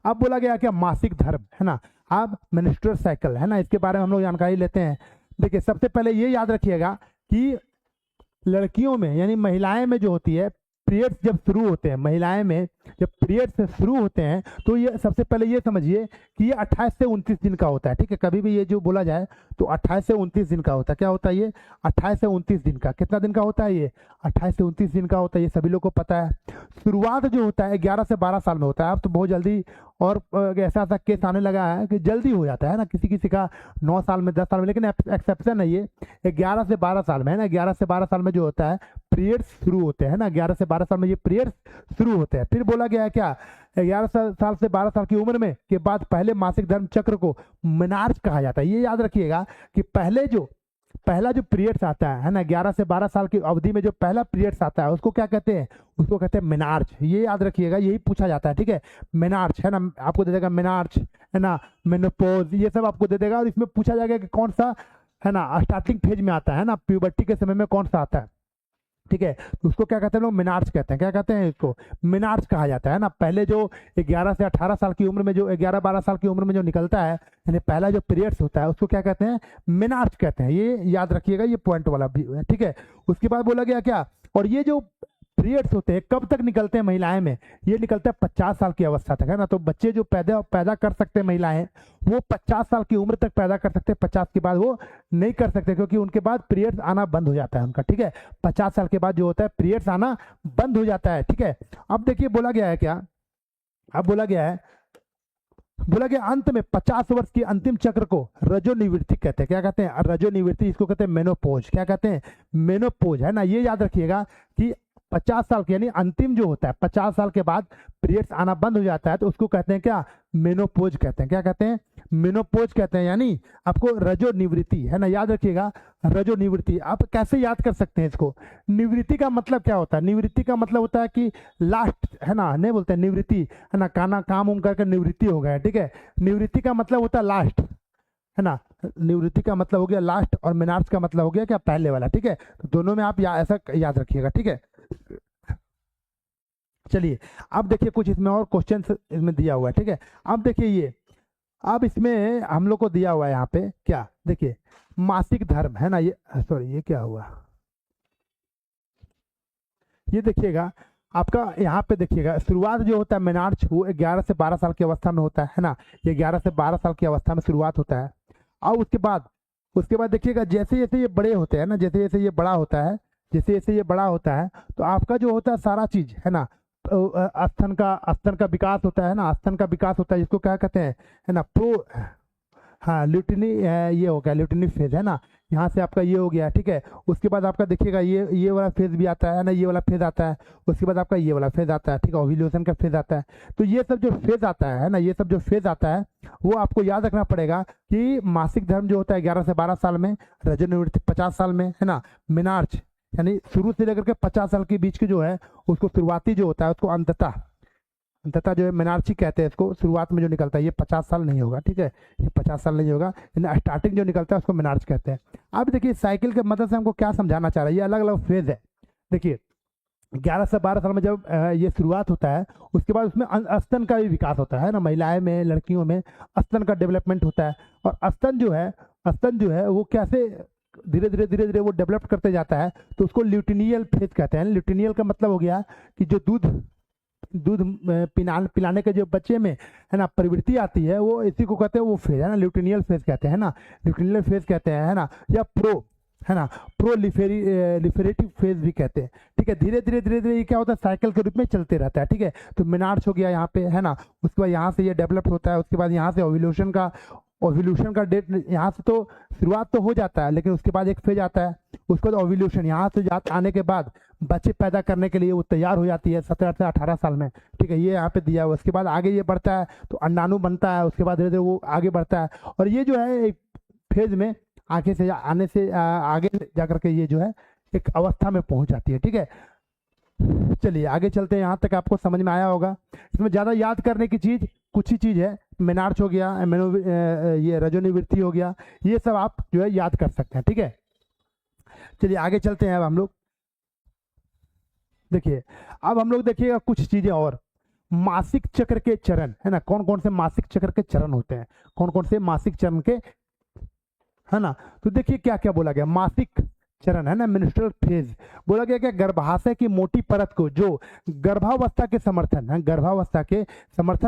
अब बोला गया क्या, मासिक धर्म है ना, अब मेंस्ट्रुअल साइकिल है ना, इसके बारे में हम लोग जानकारी लेते हैं। देखिए सबसे पहले ये याद रखिएगा कि लड़कियों में यानी महिलाएं में जो होती है, पीरियड्स जब शुरू होते हैं, महिलाएं में जब पीरियड्स शुरू होते हैं तो ये सबसे पहले ये समझिए कि ये 28 से 29 दिन का होता है, ठीक है। कभी भी ये जो बोला जाए तो 28 से 29 दिन का होता है। क्या होता है ये, 28 से 29 दिन का, कितना दिन का होता है ये, 28 से 29 दिन का होता है, ये सभी लोग को पता है। शुरुआत जो होता है 11 से 12 साल में होता है। अब तो बहुत जल्दी और ऐसा ऐसा केस आने लगा है कि जल्दी हो जाता है ना, किसी किसी का 9 साल में, 10 साल में, लेकिन एक्सेप्शन है ये 11 से 12 साल में है ना। 11 से 12 साल में जो होता है पीरियड्स शुरू होते हैं ना, 11 से 12 साल में ये पीरियड्स शुरू होते हैं। फिर बोला गया है क्या, 11 साल से 12 साल की उम्र में के बाद पहले मासिक धर्म चक्र को मेनार्च कहा जाता है। ये याद रखिएगा कि पहला जो पीरियड्स आता है ना, 11 से 12 साल की अवधि में जो पहला पीरियड्स आता है उसको क्या कहते हैं, उसको कहते हैं मेनार्च। ये याद रखिएगा, यही पूछा जाता है, ठीक है। मेनार्च है ना, आपको दे देगा मेनार्च है ना, मेनोपॉज, ये सब आपको दे देगा। और इसमें पूछा जाएगा कि कौन सा है ना स्टार्टिंग फेज में आता है ना, प्यूबर्टी के समय में कौन सा आता है, ठीक है। तो उसको क्या कहते हैं लोग, मेनार्च कहते हैं। क्या कहते हैं इसको, मेनार्च कहा जाता है ना। पहले जो 11 से 18 साल की उम्र में जो 11-12 साल की उम्र में जो निकलता है यानी पहला जो पीरियड्स होता है उसको क्या कहते हैं, मेनार्च कहते हैं। ये याद रखिएगा, ये पॉइंट वाला भी है, ठीक है। उसके बाद बोला गया क्या, और ये जो पीरियड्स होते हैं कब तक निकलते हैं महिलाएं में, ये निकलता है 50 साल की अवस्था तक है ना। तो बच्चे जो पैदा कर सकते हैं महिलाएं वो 50 साल की उम्र तक पैदा कर सकते हैं, 50 के बाद वो नहीं कर सकते क्योंकि उनके बाद पीरियड्स आना बंद हो जाता है उनका, ठीक है। 50 साल के बाद जो होता है पीरियड्स आना बंद हो जाता है, ठीक है। अब देखिए बोला गया है क्या, अब बोला गया अंत में 50 वर्ष की अंतिम चक्र को रजोनिवृत्ति कहते हैं। क्या कहते हैं, रजोनिवृत्ति, इसको कहते हैं मेनोपोज। क्या कहते हैं, मेनोपोज है ना। ये याद रखिएगा कि 50 साल के यानी अंतिम जो होता है 50 साल के बाद पीरियड्स आना बंद हो जाता है तो उसको कहते हैं क्या, मेनोपोज कहते हैं। क्या कहते हैं, मेनोपोज कहते हैं, यानी आपको रजो निवृत्ति है ना, याद रखिएगा रजो निवृत्ति। आप कैसे याद कर सकते हैं इसको, निवृत्ति का मतलब क्या होता है, निवृत्ति का मतलब होता है कि लास्ट है ना, नहीं बोलते हैं निवृत्ति है ना, काम उम करके निवृत्ति हो गया, ठीक है। निवृत्ति का मतलब होता है लास्ट है ना, निवृत्ति का मतलब हो गया लास्ट और मेनार्च का मतलब हो गया क्या, पहले वाला, ठीक है। तो दोनों में आप ऐसा याद रखिएगा, ठीक है। चलिए अब देखिए कुछ इसमें और क्वेश्चंस इसमें दिया हुआ है, ठीक है। अब देखिए ये अब इसमें हम लोग को दिया हुआ है यहाँ पे क्या, देखिए मासिक धर्म है ना, ये सॉरी ये क्या हुआ, ये देखिएगा आपका यहाँ पे देखिएगा शुरुआत जो होता है मेनार्च वो 11 से 12 साल की अवस्था में होता है ना, ये 11 से 12 साल की अवस्था में शुरुआत होता है। और उसके बाद देखिएगा जैसे जैसे ये बड़े होते हैं ना, जैसे जैसे ये बड़ा होता है, जैसे जैसे ये बड़ा होता है तो आपका जो होता है सारा चीज है ना, स्तन का विकास होता है ना, स्तन का विकास होता है, जिसको क्या कहते हैं है ना, प्रो, हाँ ल्यूटिनी, ये हो गया ल्यूटिनी फेज है ना, यहाँ से आपका ये हो गया ठीक है। उसके बाद आपका देखिएगा ये वाला फेज भी आता है ना, ये वाला फेज आता है, उसके बाद आपका ये वाला फेज आता है ठीक है, ओव्यूलेशन का फेज आता है। तो ये सब जो फेज आता है ना, ये सब जो फेज आता है वो आपको याद रखना पड़ेगा कि मासिक धर्म जो होता है 11 से 12 साल में, रजोनिवृत्ति 50 साल में है ना, मिनार्च यानी शुरू से लेकर के 50 साल के बीच के जो है उसको शुरुआती जो होता है उसको अंततः जो है मेनार्ची कहते हैं इसको, शुरुआत में जो निकलता है ये 50 साल नहीं होगा ठीक है, ये 50 साल नहीं होगा, स्टार्टिंग जो निकलता है उसको मेनार्च कहते हैं। अब देखिए साइकिल के मदद से हमको क्या समझाना चाह रहा है, ये अलग अलग फेज है। देखिए 11 से 12 साल में जब ये शुरुआत होता है उसके बाद उसमें स्तन का भी विकास होता है ना, महिलाएं में लड़कियों में स्तन का डेवलपमेंट होता है। और स्तन जो है वो कैसे धीरे धीरे वो डेवलप करते जाता है, तो उसको ल्यूटिनियल फेज कहते हैं। ल्यूटिनियल का मतलब हो गया कि जो दूध पिलाने के जो बच्चे में है ना प्रवृत्ति आती है वो इसी को कहते हैं, वो फेज है ना, ल्यूटिनियल फेज कहते हैं ना, ल्यूटिनियल फेज कहते हैं है ना, या प्रोलिफेरेटिव फेज भी कहते हैं ठीक है। धीरे धीरे ये क्या होता है साइकिल के रूप में चलते रहता है ठीक है। तो मिनार्च हो गया यहाँ पे है ना, उसके बाद यहाँ से ये डेवलप होता है, उसके बाद यहाँ से ओव्यूलेशन का डेट, यहाँ से तो शुरुआत तो हो जाता है लेकिन उसके बाद एक फेज आता है, उसके बाद ओव्यूलेशन, यहाँ से आने के बाद बच्चे पैदा करने के लिए वो तैयार हो जाती है 17 से 18 साल में ठीक है, ये यहाँ पे दिया हुआ। उसके बाद आगे ये बढ़ता है तो अंडाणु बनता है, उसके बाद धीरे धीरे वो आगे बढ़ता है और ये जो है एक फेज में आगे से आगे जा करके ये जो है एक अवस्था में पहुंच जाती है ठीक है। चलिए आगे चलते हैं, यहाँ तक आपको समझ में आया होगा। इसमें ज़्यादा याद करने की चीज़ कुछ ही चीज़ है, मेनार्च हो गया, ये रजोनिवृत्ति हो गया, ये सब आप जो है याद कर सकते हैं ठीक है। चलिए आगे चलते हैं। अब हम लोग देखिएगा कुछ चीज़ें और, मासिक चक्र के चरण है ना, कौन कौन से मासिक चक्र के चरण होते हैं, कौन कौन से मासिक चरण के है ना। तो देखिए क्या क्या बोला गया, मासिक चरण है ना, मेंस्ट्रुअल फेज बोला गया क्या, गर्भाशय की मोटी परत को जो गर्भावस्था के समर्थन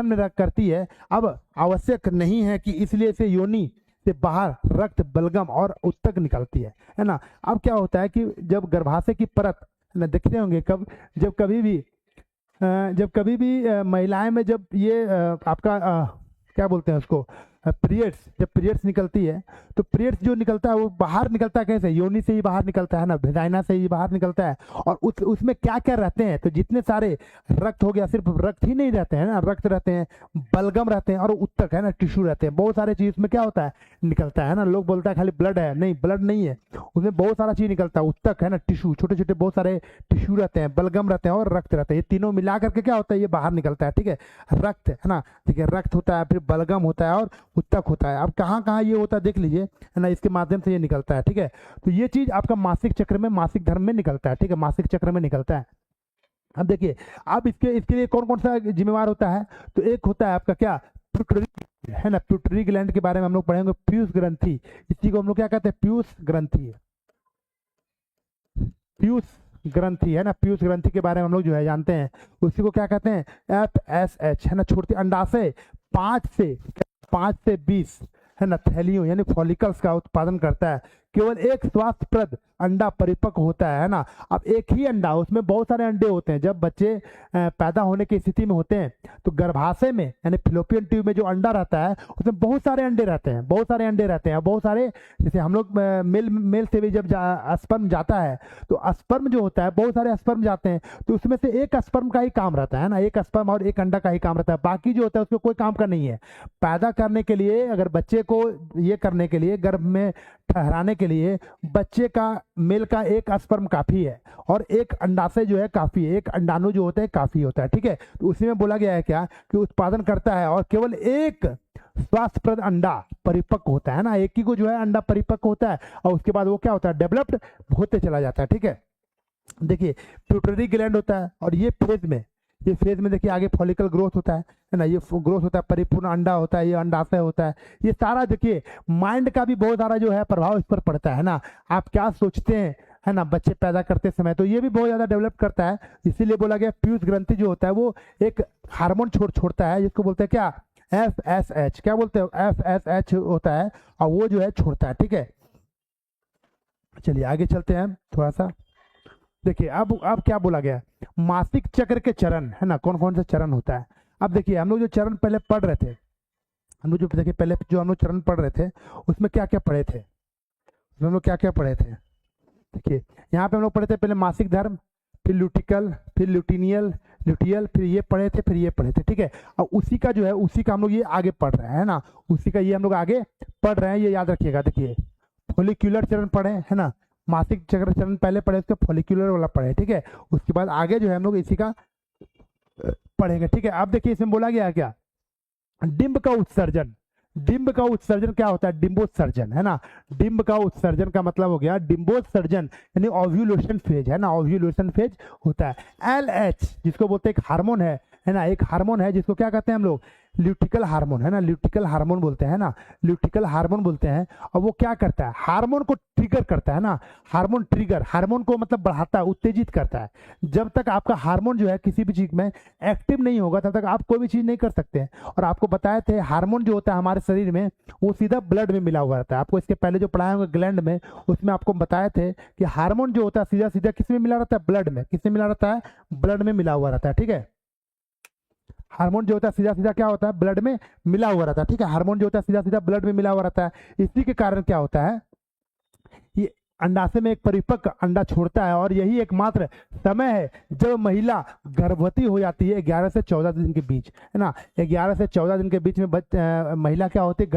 में करती है। अब आवश्यक नहीं है कि इसलिए से योनि से बाहर रक्त, बलगम और उत्तक निकलती है ना। अब क्या होता है कि जब गर्भाशय की परत ना, देखते होंगे जब कभी भी महिलाएं में जब ये आपका क्या बोलते हैं उसको, जब पीरियड्स निकलती है तो पीरियड्स जो निकलता है वो बाहर निकलता है कैसे, योनि से ही बाहर निकलता है ना, वेजाइना से ही बाहर निकलता है। और उसमें क्या क्या रहते हैं, तो जितने सारे रक्त हो गया, सिर्फ रक्त ही नहीं रहते हैं ना, रक्त रहते हैं, बलगम रहते हैं और उत्तक है ना, टिश्यू रहते हैं, बहुत सारे चीज में क्या होता है निकलता है ना। लोग बोलता है खाली ब्लड है, नहीं ब्लड नहीं है, उसमें बहुत सारा चीज निकलता है, उत्तक है ना, टिश्यू, छोटे छोटे बहुत सारे टिश्यू रहते हैं, बलगम रहते हैं और रक्त रहते हैं, ये तीनों मिला करके क्या होता है ये बाहर निकलता है ठीक है। रक्त है ना, ठीक है, रक्त होता है, फिर बलगम होता है और उत्तक होता है। अब कहाँ कहाँ ये होता है देख लीजिए है ना, इसके माध्यम से ये निकलता है ठीक है। तो ये चीज आपका मासिक चक्र में, मासिक धर्म में निकलता है ठीक है, मासिक चक्र में निकलता है। अब देखिए अब इसके लिए कौन कौन सा जिम्मेवार होता है, तो एक होता है आपका क्या, पिट्यूटरी है ना, पिट्यूटरी ग्लैंड के बारे में हम लोग पढ़ेंगे, पीयूष ग्रंथि, इसी को हम लोग क्या कहते हैं, पीयूष ग्रंथि है ना, पीयूष ग्रंथि के बारे में हम लोग जो है जानते हैं, उसी को क्या कहते हैं, FSH है ना, छोटी अंडाशय 5 से 20 है ना थैलियों यानी फॉलिकल्स का उत्पादन करता है। केवल एक स्वास्थ्यप्रद अंडा परिपक्व होता है ना। अब एक ही अंडा, उसमें बहुत सारे अंडे होते हैं, जब बच्चे पैदा होने की स्थिति में होते हैं तो गर्भाशय में यानी फिलोपियन ट्यूब में जो अंडा रहता है उसमें बहुत सारे अंडे रहते हैं, बहुत सारे, जैसे हम लोग मेल से भी जब स्पर्म जाता है तो स्पर्म जो होता है बहुत सारे स्पर्म जाते हैं, तो उसमें से एक स्पर्म का ही काम रहता है ना, एक स्पर्म और एक अंडा का ही काम रहता है, बाकी जो होता है उसको कोई काम का नहीं है। पैदा करने के लिए, अगर बच्चे को ये करने के लिए, गर्भ में ठहराने के लिए बच्चे का मेल का एक स्पर्म काफी है और एक अंडाशय जो है काफी है, एक अंडाणु जो होता है काफी होता है ठीक है। तो उसी में बोला गया है क्या कि उत्पादन करता है और केवल एक स्वास्थ्यप्रद अंडा परिपक्व होता है ना, एक ही को जो है अंडा परिपक्व होता है और उसके बाद वो क्या होता है, डेवलप्ड होते चला जाता है ठीक है। देखिए पिट्यूटरी ग्लैंड होता है और ये फेज में ये फेज में देखिए आगे फॉलिकल ग्रोथ होता है ना, ये ग्रोथ होता है, परिपूर्ण अंडा होता है, ये अंडाशय होता है। ये सारा देखिए माइंड का भी बहुत सारा जो है प्रभाव इस पर पड़ता है ना, आप क्या सोचते हैं है ना बच्चे पैदा करते समय, तो ये भी बहुत ज्यादा डेवलप करता है। इसीलिए बोला गया पीयूष ग्रंथि जो होता है वो एक हार्मोन छोड़ता है, जिसको बोलते हैं क्या, FSH, क्या बोलते हैं, FSH होता है, और वो जो है छोड़ता है। ठीक है, चलिए आगे चलते हैं थोड़ा सा। देखिए अब क्या बोला गया, मासिक चक्र के चरण है ना, कौन कौन से चरण होता है। अब देखिए हम लोग जो चरण पहले पढ़ रहे थे, हम लोग जो देखिए पहले जो हम लोग चरण पढ़ रहे थे उसमें क्या क्या पढ़े थे, हम लोग क्या क्या पढ़े थे। देखिए यहाँ पे हम लोग पढ़े थे पहले मासिक धर्म, फिर ल्यूटिकल, फिर ल्यूटिनियल, ल्यूटियल, फिर ये पढ़े थे, फिर ये पढ़े थे। ठीक है, और उसी का जो है उसी का हम लोग ये आगे पढ़ रहे हैं ना, उसी का ये हम लोग आगे पढ़ रहे हैं, ये याद रखिएगा। देखिए फॉलिक्यूलर चरण पढ़े है ना, मासिक चक्र चरण पहले पढ़े, उसके फॉलिक्यूलर वाला पढ़े। ठीक है, उसके बाद आगे जो है हम लोग इसी का पढ़ेंगे। ठीक है, अब देखिए इसमें बोला गया क्या, डिंब का उत्सर्जन। डिंब का उत्सर्जन क्या होता है, डिंबोत्सर्जन है ना, डिंब का उत्सर्जन का मतलब हो गया डिंबोत्सर्जन, यानी ओव्यूलेशन फेज है ना, ओव्यूलेशन फेज होता है। LH जिसको बोलते हैं एक हार्मोन है ना, एक हार्मोन है जिसको क्या कहते हैं हम लोग, ल्यूटिकल हार्मोन है ना, ल्यूटिकल हार्मोन बोलते हैं ना, ल्यूटिकल हार्मोन बोलते हैं। और वो क्या करता है, हार्मोन को ट्रिगर करता है ना, हार्मोन ट्रिगर, हार्मोन को मतलब बढ़ाता है, उत्तेजित करता है। जब तक आपका हार्मोन जो है किसी भी चीज में एक्टिव नहीं होगा तब तक आप कोई भी चीज नहीं कर सकते हैं। और आपको बताए थे हार्मोन जो होता है हमारे शरीर में वो सीधा ब्लड में मिला हुआ रहता है। आपको इसके पहले जो पढ़ाए होंगे ग्लैंड में, उसमें आपको बताए थे कि हार्मोन जो होता है सीधा सीधा किस में मिला रहता है, ब्लड में। किस में मिला रहता है, ब्लड में मिला हुआ रहता है। ठीक है, हार्मोन जो होता है सीधा सीधा क्या होता है, ब्लड में मिला हुआ रहता है। ठीक है, हार्मोन जो होता है सीधा सीधा ब्लड में मिला हुआ रहता है। इसी के कारण क्या होता है, ये अंडाशय में एक परिपक्व अंडा छोड़ता है, और यही एकमात्र समय है जब महिला गर्भवती हो जाती है 11 से 14 दिन के बीच है ना। 11 से 14 दिन के बीच में महिला क्या होती है,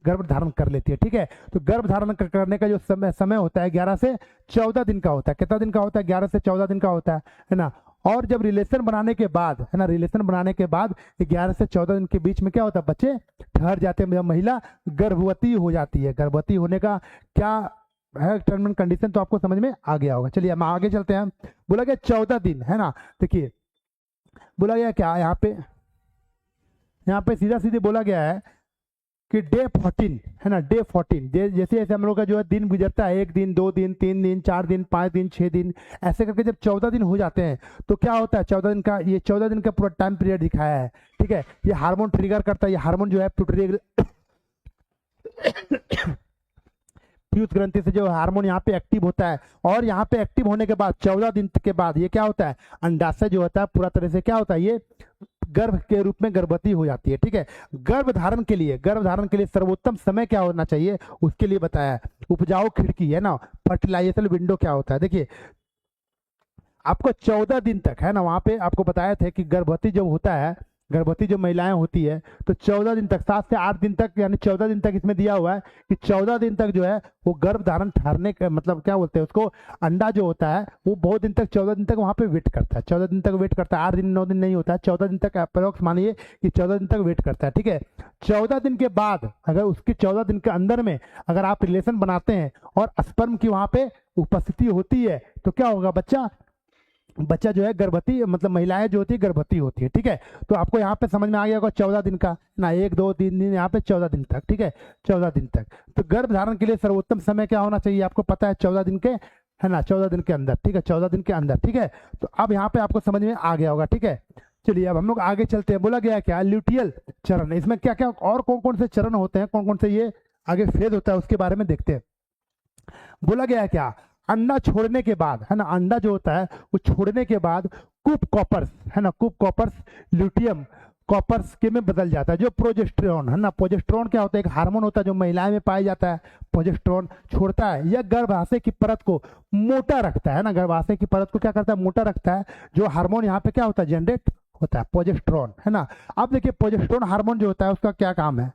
गर्भ धारण कर लेती है। ठीक है, तो गर्भ धारण करने का जो समय होता है 11 से 14 दिन का होता है। कितना दिन का होता है, 11 से 14 दिन का होता है ना। और जब रिलेशन बनाने के बाद है ना, रिलेशन बनाने के बाद 11 से 14 दिन के बीच में क्या होता है, बच्चे ठहर जाते हैं, जब महिला गर्भवती हो जाती है। गर्भवती होने का क्या है टर्म एंड कंडीशन, तो आपको समझ में आ गया होगा। चलिए हम आगे चलते हैं। बोला गया 14 दिन है ना, देखिए बोला गया क्या यहाँ पे सीधा सीधे बोला गया है कि डे 14 है ना, डे 14 जैसे जैसे हम लोग का जो है दिन गुजरता है, 1 दिन 2 दिन 3 दिन 4 दिन 5 दिन 6 दिन, ऐसे करके जब 14 दिन हो जाते हैं तो क्या होता है, 14 दिन का, ये 14 दिन का पूरा टाइम पीरियड दिखाया है। ठीक है, ये हार्मोन ट्रिगर करता है, ये हार्मोन जो है पीयूष ग्रंथि से जो हार्मोन यहाँ पे एक्टिव होता है। और यहाँ पे एक्टिव होने के बाद 14 दिन के बाद ये क्या होता है, अंडाशय जो होता है पूरा तरह से क्या होता है, ये गर्भ के रूप में गर्भवती हो जाती है। ठीक है, गर्भधारण के लिए सर्वोत्तम समय क्या होना चाहिए उसके लिए बताया है। उपजाऊ खिड़की है ना, फर्टिलाइजेशन विंडो क्या होता है, देखिए आपको 14 दिन तक है ना, वहां पे आपको बताया था कि गर्भवती जब होता है, गर्भवती जो महिलाएं होती है तो 14 दिन तक, 7 से 8 दिन तक, यानी 14 दिन तक इसमें दिया हुआ है कि 14 दिन तक जो है वो गर्भ धारण ठहरने का मतलब क्या बोलते हैं उसको, अंडा जो होता है वो बहुत दिन तक 14 दिन तक वहां पे वेट करता है। 14 दिन तक वेट करता है, 8 दिन 9 दिन नहीं होता है, 14 दिन तक अप्रोक्स मानिए कि 14 दिन तक वेट करता है। ठीक है, 14 दिन के बाद अगर उसके 14 दिन के अंदर में अगर आप रिलेशन बनाते हैं और स्पर्म की वहां पे उपस्थिति होती है तो क्या होगा, बच्चा जो है गर्भवती, मतलब महिलाएं जो होती है गर्भवती होती है। ठीक है, तो आपको यहाँ पे समझ में आ गया होगा 14 दिन का ना, 1 2 3 दिन, यहाँ पे 14 दिन तक। ठीक है, 14 दिन तक। तो गर्भ धारण के लिए सर्वोत्तम समय क्या होना चाहिए, आपको पता है 14 दिन के है ना, 14 दिन के अंदर। ठीक है, 14 दिन के अंदर। ठीक है, तो अब यहाँ पे आपको समझ में आ गया होगा। ठीक है, चलिए अब हम लोग आगे चलते हैं। बोला गया क्या, ल्यूटियल चरण, इसमें क्या क्या और कौन कौन से चरण होते हैं, कौन कौन से ये आगे फेज होता है उसके बारे में देखते हैं। बोला गया क्या, अंडा छोड़ने के बाद है ना, अंडा जो होता है वो छोड़ने के बाद कूप कॉपर्स है ना, कूप कॉपर्स ल्यूटियम कॉपर्स के में बदल जाता है, जो प्रोजेस्टेरोन है ना। प्रोजेस्टेरोन क्या होता है, एक हार्मोन होता है जो महिलाएं में पाया जाता है, प्रोजेस्टेरोन छोड़ता है। यह गर्भाशय की परत को मोटा रखता है ना, गर्भाशय की परत को क्या करता है, मोटा रखता है। जो हार्मोन यहाँ पे क्या होता है, जनरेट होता है, प्रोजेस्टेरोन है ना। अब देखिए प्रोजेस्टेरोन हार्मोन जो होता है उसका क्या काम है,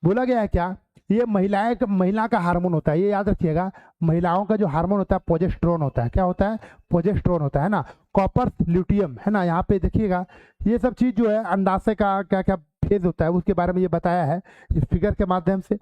बोला गया है क्या, ये महिला का हार्मोन होता है, ये याद रखिएगा। महिलाओं का जो हार्मोन होता है प्रोजेस्टेरोन होता है, क्या होता है, प्रोजेस्टेरोन होता है ना। कॉपर ल्यूटियम है ना, यहाँ पे देखिएगा ये सब चीज जो है अंडाशय का क्या क्या फेज होता है उसके बारे में ये बताया है इस फिगर के माध्यम से।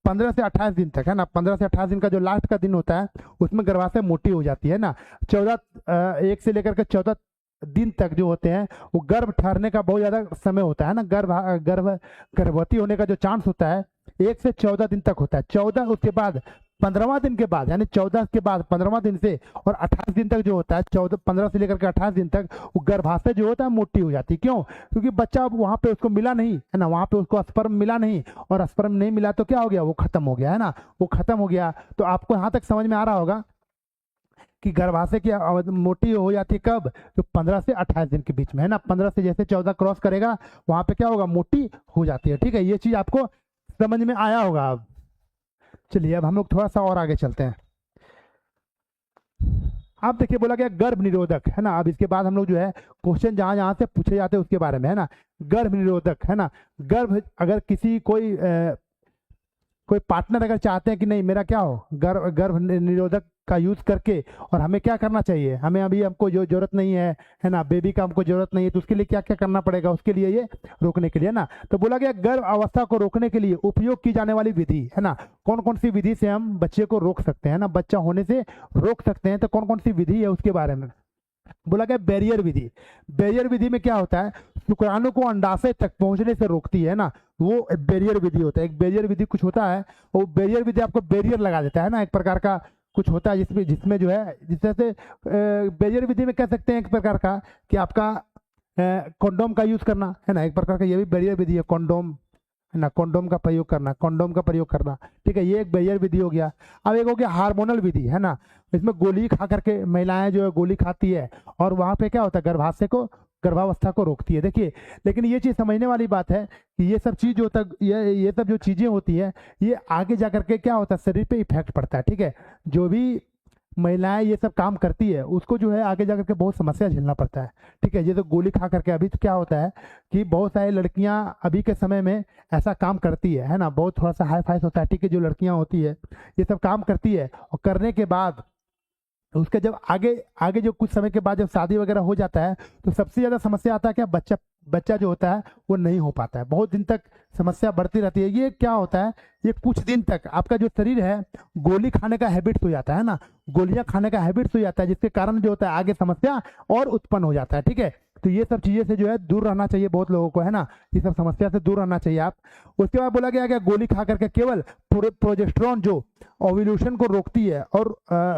15 से 28 दिन तक है ना, 15 से 28 दिन का जो लास्ट का दिन होता है उसमें गर्भाशय मोटी हो जाती है ना। 1 से लेकर के 14 दिन तक जो होते हैं वो गर्भ ठहरने का बहुत ज़्यादा समय होता है ना, गर्भवती होने का जो चांस होता है 1 से 14 दिन तक होता है। 14 उसके बाद 15वां दिन के बाद, यानी 14 के बाद 15वां दिन से और 28 दिन तक जो होता है, 15 से लेकर के 28 दिन तक वो गर्भाशय जो होता है मोटी हो जाती है। क्यों? क्योंकि बच्चा वहां पे उसको मिला नहीं है ना, वहां पे उसको स्पर्म मिला नहीं, और स्पर्म नहीं मिला तो क्या हो गया, वो खत्म हो गया है ना, वो खत्म हो गया। तो आपको यहाँ तक समझ में आ रहा होगा कि गर्भाशय की मोटी हो जाती है कब, तो 15 से 28 दिन के बीच में है ना। 15 से जैसे 14 क्रॉस करेगा वहां पे क्या होगा, मोटी हो जाती है। ठीक है, ये चीज आपको समझ में आया होगा। अब चलिए अब हम लोग थोड़ा सा और आगे चलते हैं। आप देखिए बोला गया गर्भ निरोधक है ना। अब इसके बाद हम लोग जो है क्वेश्चन जहां जहां से पूछे जाते हैं उसके बारे में है ना। गर्भ निरोधक है ना, गर्भ अगर किसी कोई पार्टनर अगर चाहते हैं कि नहीं मेरा क्या हो, गर्भ निरोधक का यूज करके, और हमें क्या करना चाहिए, हमें अभी हमको जो जरूरत नहीं है ना, बेबी का हमको जरूरत नहीं है, तो उसके लिए क्या क्या करना पड़ेगा, उसके लिए ये रोकने के लिए ना। तो बोला गया गर्भ अवस्था को रोकने के लिए उपयोग की जाने वाली विधि है ना, कौन कौन सी विधि से हम बच्चे को रोक सकते हैं ना, बच्चा होने से रोक सकते हैं, तो कौन कौन सी विधि है उसके बारे में बोला गया। बैरियर विधि, बैरियर विधि में क्या होता है, शुक्राणु को अंडाशय तक पहुंचने से रोकती है ना, वो बैरियर विधि होता है। एक बैरियर विधि कुछ होता है, वो बैरियर विधि आपको बैरियर लगा देता है ना, एक प्रकार का कुछ होता है जिसमें जो है, जिससे बैरियर विधि में कह सकते हैं एक प्रकार का कि आपका कॉन्डोम का यूज करना है ना, एक प्रकार का ये भी बैरियर विधि है, कॉन्डोम है ना, कॉन्डोम का प्रयोग करना, कॉन्डोम का प्रयोग करना। ठीक है, ये एक बैरियर विधि हो गया। अब एक हो गया हार्मोनल विधि है ना, इसमें गोली खा करके महिलाएं जो है गोली खाती है, और वहां पे क्या होता है, गर्भावस्था को रोकती है। देखिए लेकिन ये चीज समझने वाली बात है कि ये सब चीज जो तक ये सब जो चीजें होती है, ये आगे जा करके क्या होता है, शरीर पे इफेक्ट पड़ता है। ठीक है, जो भी महिलाएं ये सब काम करती है उसको जो है आगे जाकर के बहुत समस्या झेलना पड़ता है। ठीक है, ये तो गोली खा करके, अभी तो क्या होता है कि बहुत सारी लड़कियां अभी के समय में ऐसा काम करती है ना, बहुत थोड़ा सा हाई फाई होता है। ठीक है, जो लड़कियां होती है ये सब काम करती है, और करने के बाद उसके जब आगे आगे जो कुछ समय के बाद जब शादी वगैरह हो जाता है, तो सबसे ज्यादा समस्या आता है क्या, बच्चा जो होता है वो नहीं हो पाता है, बहुत दिन तक समस्या बढ़ती रहती है। ये क्या होता है, ये कुछ दिन तक आपका जो शरीर है गोली खाने का हैबिट हो जाता है ना, गोलियां खाने का हैबिट हो जाता है, जिसके कारण जो होता है आगे समस्या और उत्पन्न हो जाता है। ठीक है, तो ये सब चीजें से जो है दूर रहना चाहिए बहुत लोगों को है ना, ये सब समस्या से दूर रहना चाहिए आप। उसके बाद बोला गया गोली खा करके केवल प्रोजेस्टेरॉन जो ओव्यूलेशन को रोकती है और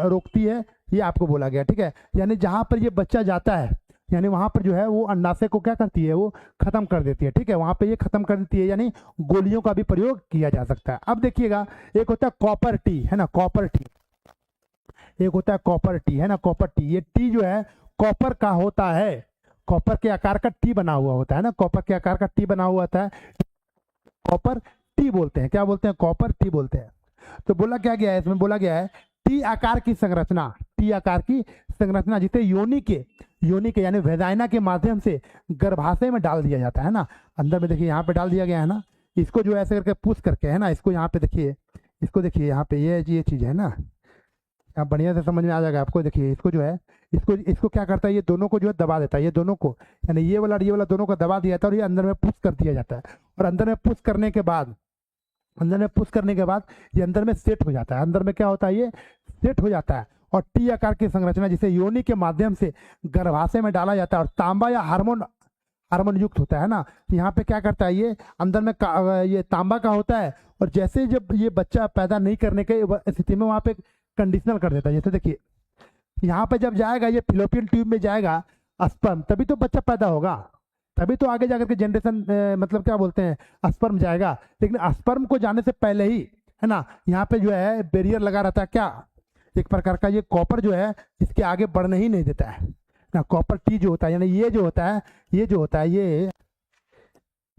रोकती है, ये आपको बोला गया। ठीक है, यानी जहां पर ये बच्चा जाता है, यानी वहां पर जो है वो अंडाशय को क्या करती है, वो खत्म कर देती है। ठीक है, वहां पे ये खत्म कर देती है, यानी गोलियों का भी प्रयोग किया जा सकता है। अब देखिएगा एक होता है कॉपर टी है ना, कॉपर टी, एक होता है कॉपर टी है ना, कॉपर टी, ये टी जो है कॉपर का होता है, कॉपर के आकार का टी बना हुआ होता है ना, कॉपर के आकार का टी बना हुआ होता है, कॉपर टी बोलते हैं, क्या बोलते हैं, कॉपर टी बोलते हैं। तो बोला क्या गया है इसमें, बोला गया है टी आकार की संरचना, टी आकार की संरचना जिसे योनि के यानी वेजाइना के माध्यम से गर्भाशय में डाल दिया जाता है ना, अंदर में देखिए यहाँ पे डाल दिया गया है ना, इसको जो ऐसे करके पुश करके है ना, इसको यहाँ पे देखिए, इसको देखिए यहाँ पे ये चीज है ना, आप बढ़िया से समझ में आ जाएगा आपको। देखिए इसको जो है, इसको क्या करता है, ये दोनों को जो है दबा देता है, ये दोनों को, यानी ये वाला दोनों को दबा दिया जाता है, और ये अंदर में पुश कर दिया जाता है, और अंदर में पुश करने के बाद ये अंदर में सेट हो जाता है, अंदर में क्या होता है, ये सेट हो जाता है, और टी आकार की संरचना जिसे योनि के माध्यम से गर्भाशय में डाला जाता है, और तांबा या हार्मोन युक्त होता है ना। यहाँ पे क्या करता है, ये अंदर में ये तांबा का होता है, और जैसे जब ये बच्चा पैदा नहीं करने के स्थिति में वहां पे कंडीशनल कर देता है। जैसे देखिए यहाँ पे जब जाएगा, ये फिलोपियन ट्यूब में जाएगा स्पर्म, तभी तो बच्चा पैदा होगा, तभी तो आगे जाकर के जनरेशन मतलब क्या बोलते हैं स्पर्म जाएगा। लेकिन स्पर्म को जाने से पहले ही है ना, यहाँ पे जो है बैरियर लगा रहता है, क्या, एक प्रकार का ये कॉपर जो है इसके आगे बढ़ने ही नहीं देता है ना, कॉपर टी जो होता है, यानी ये जो होता है ये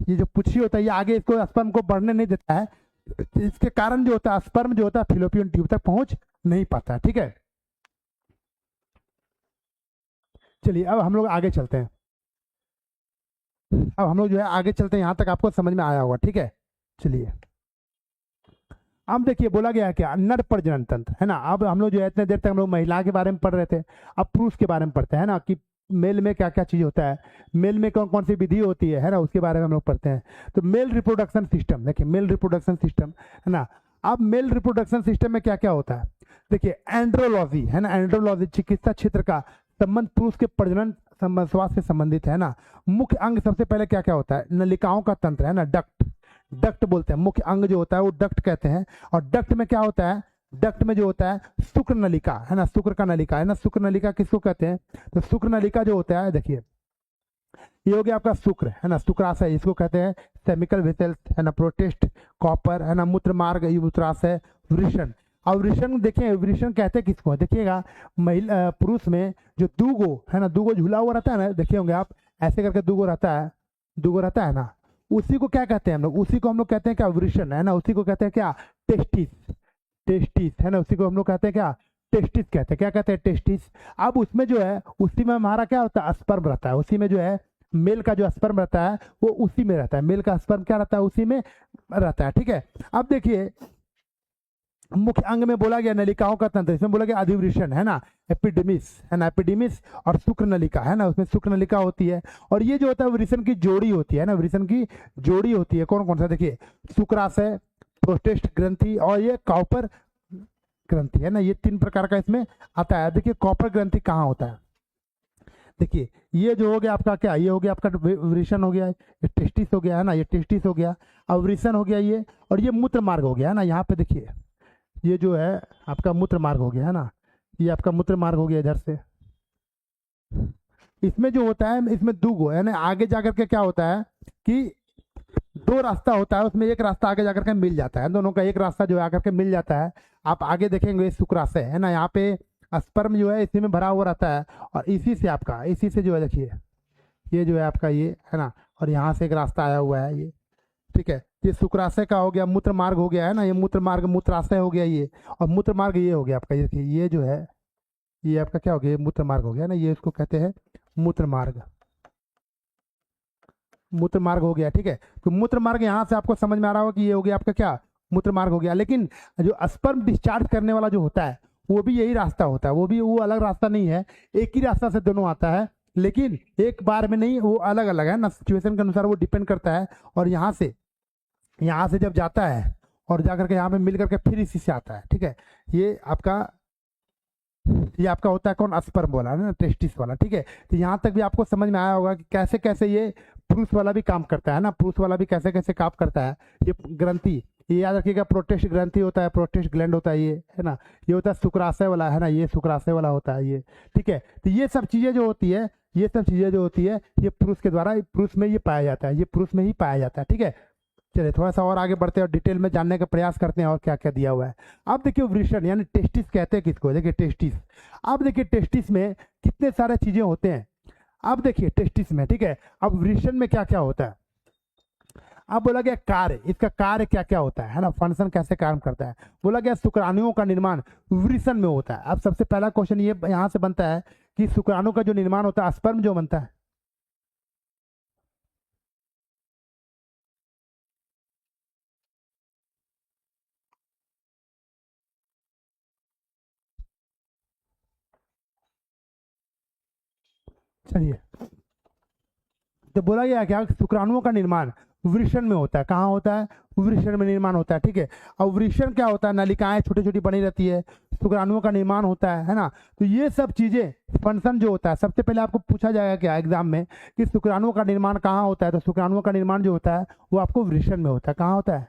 जो पुच्छी होता है, ये आगे इसको स्पर्म को बढ़ने नहीं देता है, इसके कारण जो होता है स्पर्म जो होता है फिलोपियन ट्यूब तक पहुंच नहीं पाता है। ठीक है, चलिए अब हम लोग आगे चलते हैं, यहाँ तक आपको समझ में आया होगा। ठीक है, चलिए अब देखिए बोला गया है क्या, नर प्रजनन तंत्र है ना। अब हम लोग जो है इतने देर तक हम लोग महिला के बारे में पढ़ रहे थे, अब पुरुष के बारे में पढ़ते हैं ना, कि मेल में क्या क्या चीज होता है, मेल में कौन कौन सी विधि होती है ना, उसके बारे में हम लोग पढ़ते हैं। तो मेल रिप्रोडक्शन सिस्टम, देखिए मेल रिप्रोडक्शन सिस्टम है ना। अब मेल रिप्रोडक्शन सिस्टम में क्या क्या होता है, देखिए एंड्रोलॉजी है ना, एंड्रोलॉजी चिकित्सा क्षेत्र का संबंध पुरुष के प्रजनन स्वास्थ्य से संबंधित है ना। मुख्य अंग सबसे पहले क्या क्या होता है, नलिकाओं का तंत्र है ना, डक्ट, डक्ट बोलते हैं, मुख्य अंग जो होता है वो डक्ट कहते हैं। और डक्ट में क्या होता है, डक्ट में जो होता है शुक्र नलिका है ना, शुक्र का नलिका है ना। शुक्र नलिका किसको कहते हैं, तो शुक्र नलिका जो होता है, देखिए ये हो गया आपका शुक्र है ना, शुक्राशय इसको कहते हैं, सेमिकल वेसल्स है ना, प्रोटेस्ट, कॉपर है ना, मूत्र मार्ग, मूत्राशय, वृषण। और वृषण देखिए, वृषण कहते हैं किसको, देखिएगा महिला पुरुष में जो दूगो है ना, दूगो झूला हुआ रहता है ना, देखिए होंगे आप, ऐसे करके दूगो रहता है, दूगो रहता है ना, उसी को क्या कहते हैं हम लोग, उसी को हम लोग कहते हैं क्या, वृषण है ना, उसी को कहते हैं क्या, टेस्टिस, टेस्टिस है ना, उसी को हम लोग कहते हैं क्या, टेस्टिस कहते हैं, क्या कहते हैं, टेस्टिस। अब उसमें जो है, उसी में हमारा क्या होता है, स्पर्म रहता है, उसी में जो है मेल का जो स्पर्म रहता है वो उसी में रहता है, मेल का स्पर्म क्या रहता है, उसी में रहता है, ठीक है। अब देखिए मुख्य अंग में बोला गया नलिकाओं का तंत्र, इसमें बोला गया अधिवृषण है ना, एपिडेमिस है ना, एपिडेमिस, और शुक्र नलिका है ना, उसमें शुक्र नलिका होती है। और ये जो होता है वृषण की जोड़ी होती है ना, वृषण की जोड़ी होती है, कौन कौन सा, देखिए शुक्राशय, प्रोस्टेट ग्रंथि और ये कॉपर ग्रंथि है ना, ये 3 प्रकार का इसमें आता है। देखिए कॉपर ग्रंथि कहाँ होता है, देखिए ये जो हो गया आपका क्या, ये हो गया आपका वृषण हो गया, ये टेस्टिस हो गया है ना, ये टेस्टिस हो गया, अब वृषण हो गया ये, और ये मूत्र मार्ग हो गया है ना, यहाँ पे देखिए ये जो है आपका मूत्र मार्ग हो गया है ना, ये आपका मूत्र मार्ग हो गया इधर से। इसमें जो होता है, इसमें दूगो है ना, आगे जाकर के क्या होता है कि 2 रास्ता होता है, उसमें एक रास्ता आगे जाकर के मिल जाता है, दोनों का एक रास्ता जो आकर के मिल जाता है। आप आगे देखेंगे शुक्राशय है ना, यहाँ पे स्पर्म जो है इसी में भरा हुआ रहता है, और इसी से आपका, इसी से जो है देखिए ये जो है आपका ये है ना, और यहाँ से एक रास्ता आया हुआ है ये, ठीक है। ये शुक्राशय का हो गया, मूत्र मार्ग हो गया है ना, ये मूत्र मार्ग मूत्राशय हो गया ये, और मूत्र मार्ग ये हो गया आपका, ये जो है ये आपका क्या हो गया, ये मूत्र मार्ग हो गया ना, ये इसको कहते हैं मूत्र मार्ग, मूत्र मार्ग हो गया, ठीक है। तो मूत्र मार्ग यहाँ से आपको समझ में आ रहा होगा कि ये हो गया आपका क्या, मूत्र मार्ग हो गया। लेकिन जो स्पर्म डिस्चार्ज करने वाला जो होता है वो भी यही रास्ता होता है, वो भी वो अलग रास्ता नहीं है, एक ही रास्ता से दोनों आता है, लेकिन एक बार में नहीं, वो अलग अलग है ना, सिचुएशन के अनुसार वो डिपेंड करता है। और यहाँ से जब जाता है और जाकर के यहाँ पे मिल करके फिर इसी से आता है, ठीक है। ये आपका होता है कौन, स्पर्म वाला है ना, टेस्टिस वाला, ठीक है। तो यहाँ तक भी आपको समझ में आया होगा कि कैसे कैसे ये पुरुष वाला भी काम करता है ना, पुरुष वाला भी कैसे कैसे काम करता है। ये ग्रंथि, ये याद रखिएगा, प्रोटेस्ट ग्रंथि होता है, प्रोटेस्ट ग्लैंड होता है ये है ना, ये होता है शुक्राशय वाला है ना, ये शुक्राशय वाला होता है ये, ठीक है। तो ये सब चीजें जो होती है, ये सब चीजें जो होती है, ये पुरुष के द्वारा, पुरुष में ये पाया जाता है, ये पुरुष में ही पाया जाता है, ठीक है। चलिए थोड़ा सा और आगे बढ़ते हैं और डिटेल में जानने का प्रयास करते हैं और क्या क्या दिया हुआ है। अब देखिए वृषण यानी टेस्टिस कहते हैं किसको, देखिए टेस्टिस। अब देखिए टेस्टिस में कितने सारे चीजें होते हैं, अब देखिए टेस्टिस में, ठीक है। अब वृषण में क्या क्या होता है, अब बोला गया कार्य, इसका कार्य क्या क्या होता है ना, फंक्शन कैसे काम करता है। बोला गया शुक्राणुओं का निर्माण वृषण में होता है। अब सबसे पहला क्वेश्चन ये यहाँ से बनता है कि शुक्राणु का जो निर्माण होता है, स्पर्म जो बनता है, चलिए तो बोला गया क्या, शुक्राणुओं का निर्माण वृषण में होता है, कहाँ होता है, वृषण में निर्माण होता है, ठीक है। और वृषण क्या होता है, नलिकाएं छोटी छोटी बनी रहती है, शुक्राणुओं का निर्माण होता है ना। तो ये सब चीजें फंक्शन जो होता है, सबसे पहले आपको पूछा जाएगा क्या एग्जाम में कि शुक्राणुओं का निर्माण कहाँ होता है, तो शुक्राणुओं का निर्माण जो होता है वो आपको वृषण में होता है, कहाँ होता है,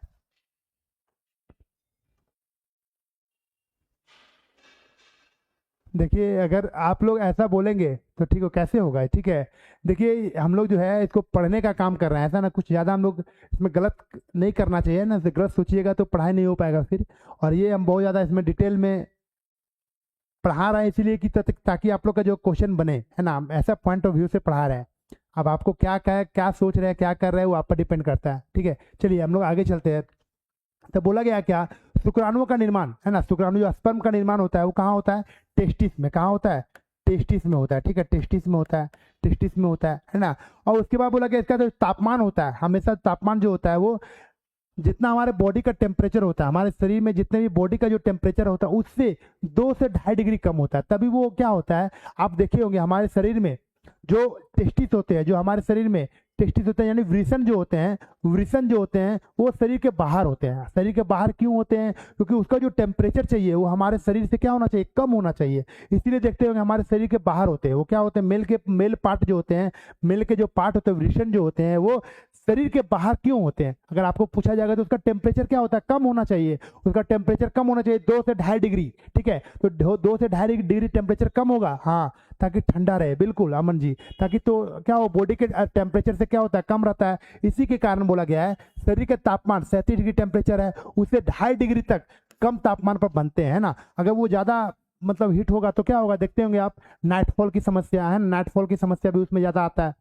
देखिए अगर आप लोग ऐसा बोलेंगे तो ठीक हो, कैसे होगा, ठीक है। देखिए हम लोग जो है इसको पढ़ने का काम कर रहे हैं, ऐसा ना कुछ ज़्यादा हम लोग इसमें गलत नहीं करना चाहिए ना, गलत सोचिएगा तो पढ़ाई नहीं हो पाएगा फिर। और ये हम बहुत ज़्यादा इसमें डिटेल में पढ़ा रहे हैं इसीलिए कि ताकि आप लोग का जो क्वेश्चन बने है ना, ऐसा पॉइंट ऑफ व्यू से पढ़ा रहे हैं। अब आपको क्या सोच रहे हैं, क्या कर रहे हैं, वो आप पर डिपेंड करता है, ठीक है। चलिए हम लोग आगे चलते हैं। तो बोला गया क्या, शुक्राणुओं का निर्माण है ना, शुक्राणु जो स्पर्म का निर्माण होता है वो कहाँ होता है, टेस्टिस में, कहाँ होता है, टेस्टिस में होता है, ठीक है, टेस्टिस में होता है, टेस्टिस में होता है ना। और उसके बाद बोला गया इसका जो तापमान होता है, हमेशा तापमान जो होता है वो जितना हमारे बॉडी का टेम्परेचर होता है, हमारे शरीर में जितने भी बॉडी का जो टेम्परेचर होता है उससे 2 से 2.5 डिग्री कम होता है, तभी वो क्या होता है। आप देखे होंगे हमारे शरीर में जो टेस्टिस होते हैं, जो हमारे शरीर में टेस्टिस होते हैं, यानी वृषण जो होते हैं, वृषण जो होते हैं वो शरीर के बाहर होते हैं। शरीर के बाहर क्यों होते हैं? क्योंकि उसका जो टेम्परेचर चाहिए वो हमारे शरीर से क्या होना चाहिए, कम होना चाहिए। इसीलिए देखते होंगे हमारे शरीर के बाहर होते हैं। वो क्या होते हैं, मेल पार्ट जो होते हैं, मेल के जो पार्ट होते हैं, वृषण जो होते हैं, वो शरीर के बाहर क्यों होते हैं? अगर आपको पूछा जाएगा तो उसका टेम्परेचर क्या होता है, कम होना चाहिए। उसका टेम्परेचर कम होना चाहिए 2 से 2.5 डिग्री। ठीक है, तो 2 से 2.5 डिग्री टेम्परेचर कम होगा, हाँ, ताकि ठंडा रहे। बिल्कुल अमन जी, ताकि तो क्या हो, बॉडी के टेम्परेचर से क्या होता है, कम रहता है। इसी के कारण बोला गया है शरीर के तापमान 37 डिग्री टेम्परेचर है, उससे 2.5 डिग्री तक कम तापमान पर बनते हैं ना। अगर वो ज्यादा मतलब हीट होगा तो क्या होगा, देखते होंगे आप, नाइटफॉल की समस्या है, नाइटफॉल की समस्या भी उसमें ज्यादा आता है।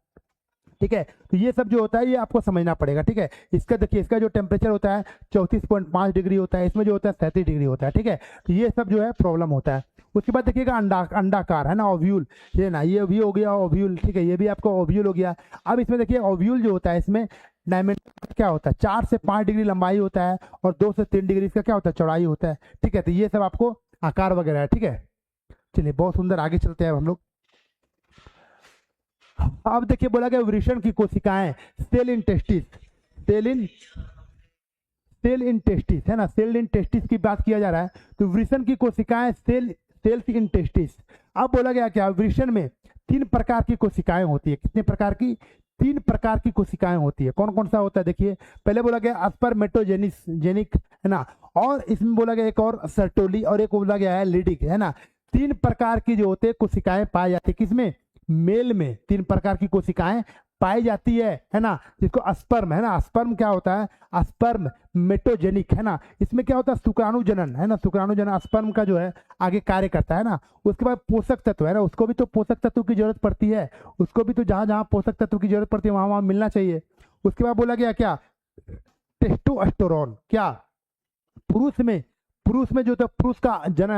ठीक है, तो ये सब जो होता है ये आपको समझना पड़ेगा। ठीक है, इसका देखिए, इसका जो टेम्परेचर होता है 34.5 डिग्री होता है, इसमें जो होता है 37 डिग्री होता है। ठीक है, तो ये सब जो है प्रॉब्लम होता है। उसके बाद देखिएगा अंडाकार है ना, ओव्यूल, ये ना, ये भी हो गया ओव्यूल। ठीक है, ये भी आपको ओव्यूल हो गया। अब इसमें देखिए ओव्यूल जो होता है, इसमें डायमीटर क्या होता है, 4 से 5 डिग्री लंबाई होता है और 2 से 3 डिग्री इसका क्या होता है, चौड़ाई होता है। ठीक है, तो ये सब आपको आकार वगैरह है। ठीक है, चलिए बहुत सुंदर, आगे चलते हैं हम लोग। अब देखिए बोला गया वृषण की कोशिकाएं, cell in testis, cell in testis है ना, सेल इन टेस्टिस की बात किया जा रहा है। तो वृषण की कोशिकाएं सेल्स इन टेस्टिस। अब बोला गया क्या, वृषण में 3 प्रकार की कोशिकाएं होती है। कितने प्रकार की? 3 प्रकार की कोशिकाएं होती है। कौन कौन सा होता है देखिए, पहले बोला गया स्पर्मेटोजेनिक है ना, और इसमें बोला गया एक और सर्टोली, और एक बोला गया है लिडिक है ना। 3 प्रकार की जो होते हैं कोशिकाएं पाई जाती है, किसमें, मेल में 3 प्रकार की कोशिकाएं पाई जाती है ना, जिसको स्पर्म है ना। स्पर्म क्या होता है, स्पर्म मेटोजेनिक है ना, इसमें क्या होता है, शुक्राणु जनन है ना, शुक्राणु जनन स्पर्म का जो है आगे कार्य करता है ना। उसके बाद पोषक तत्व है ना, उसको भी तो पोषक तत्व की जरूरत पड़ती है, उसको भी तो जहां जहां पोषक तत्व की जरूरत पड़ती है वहां वहां मिलना चाहिए। उसके बाद बोला गया क्या, टेस्टोस्टेरोन, क्या, पुरुष में जो होता है,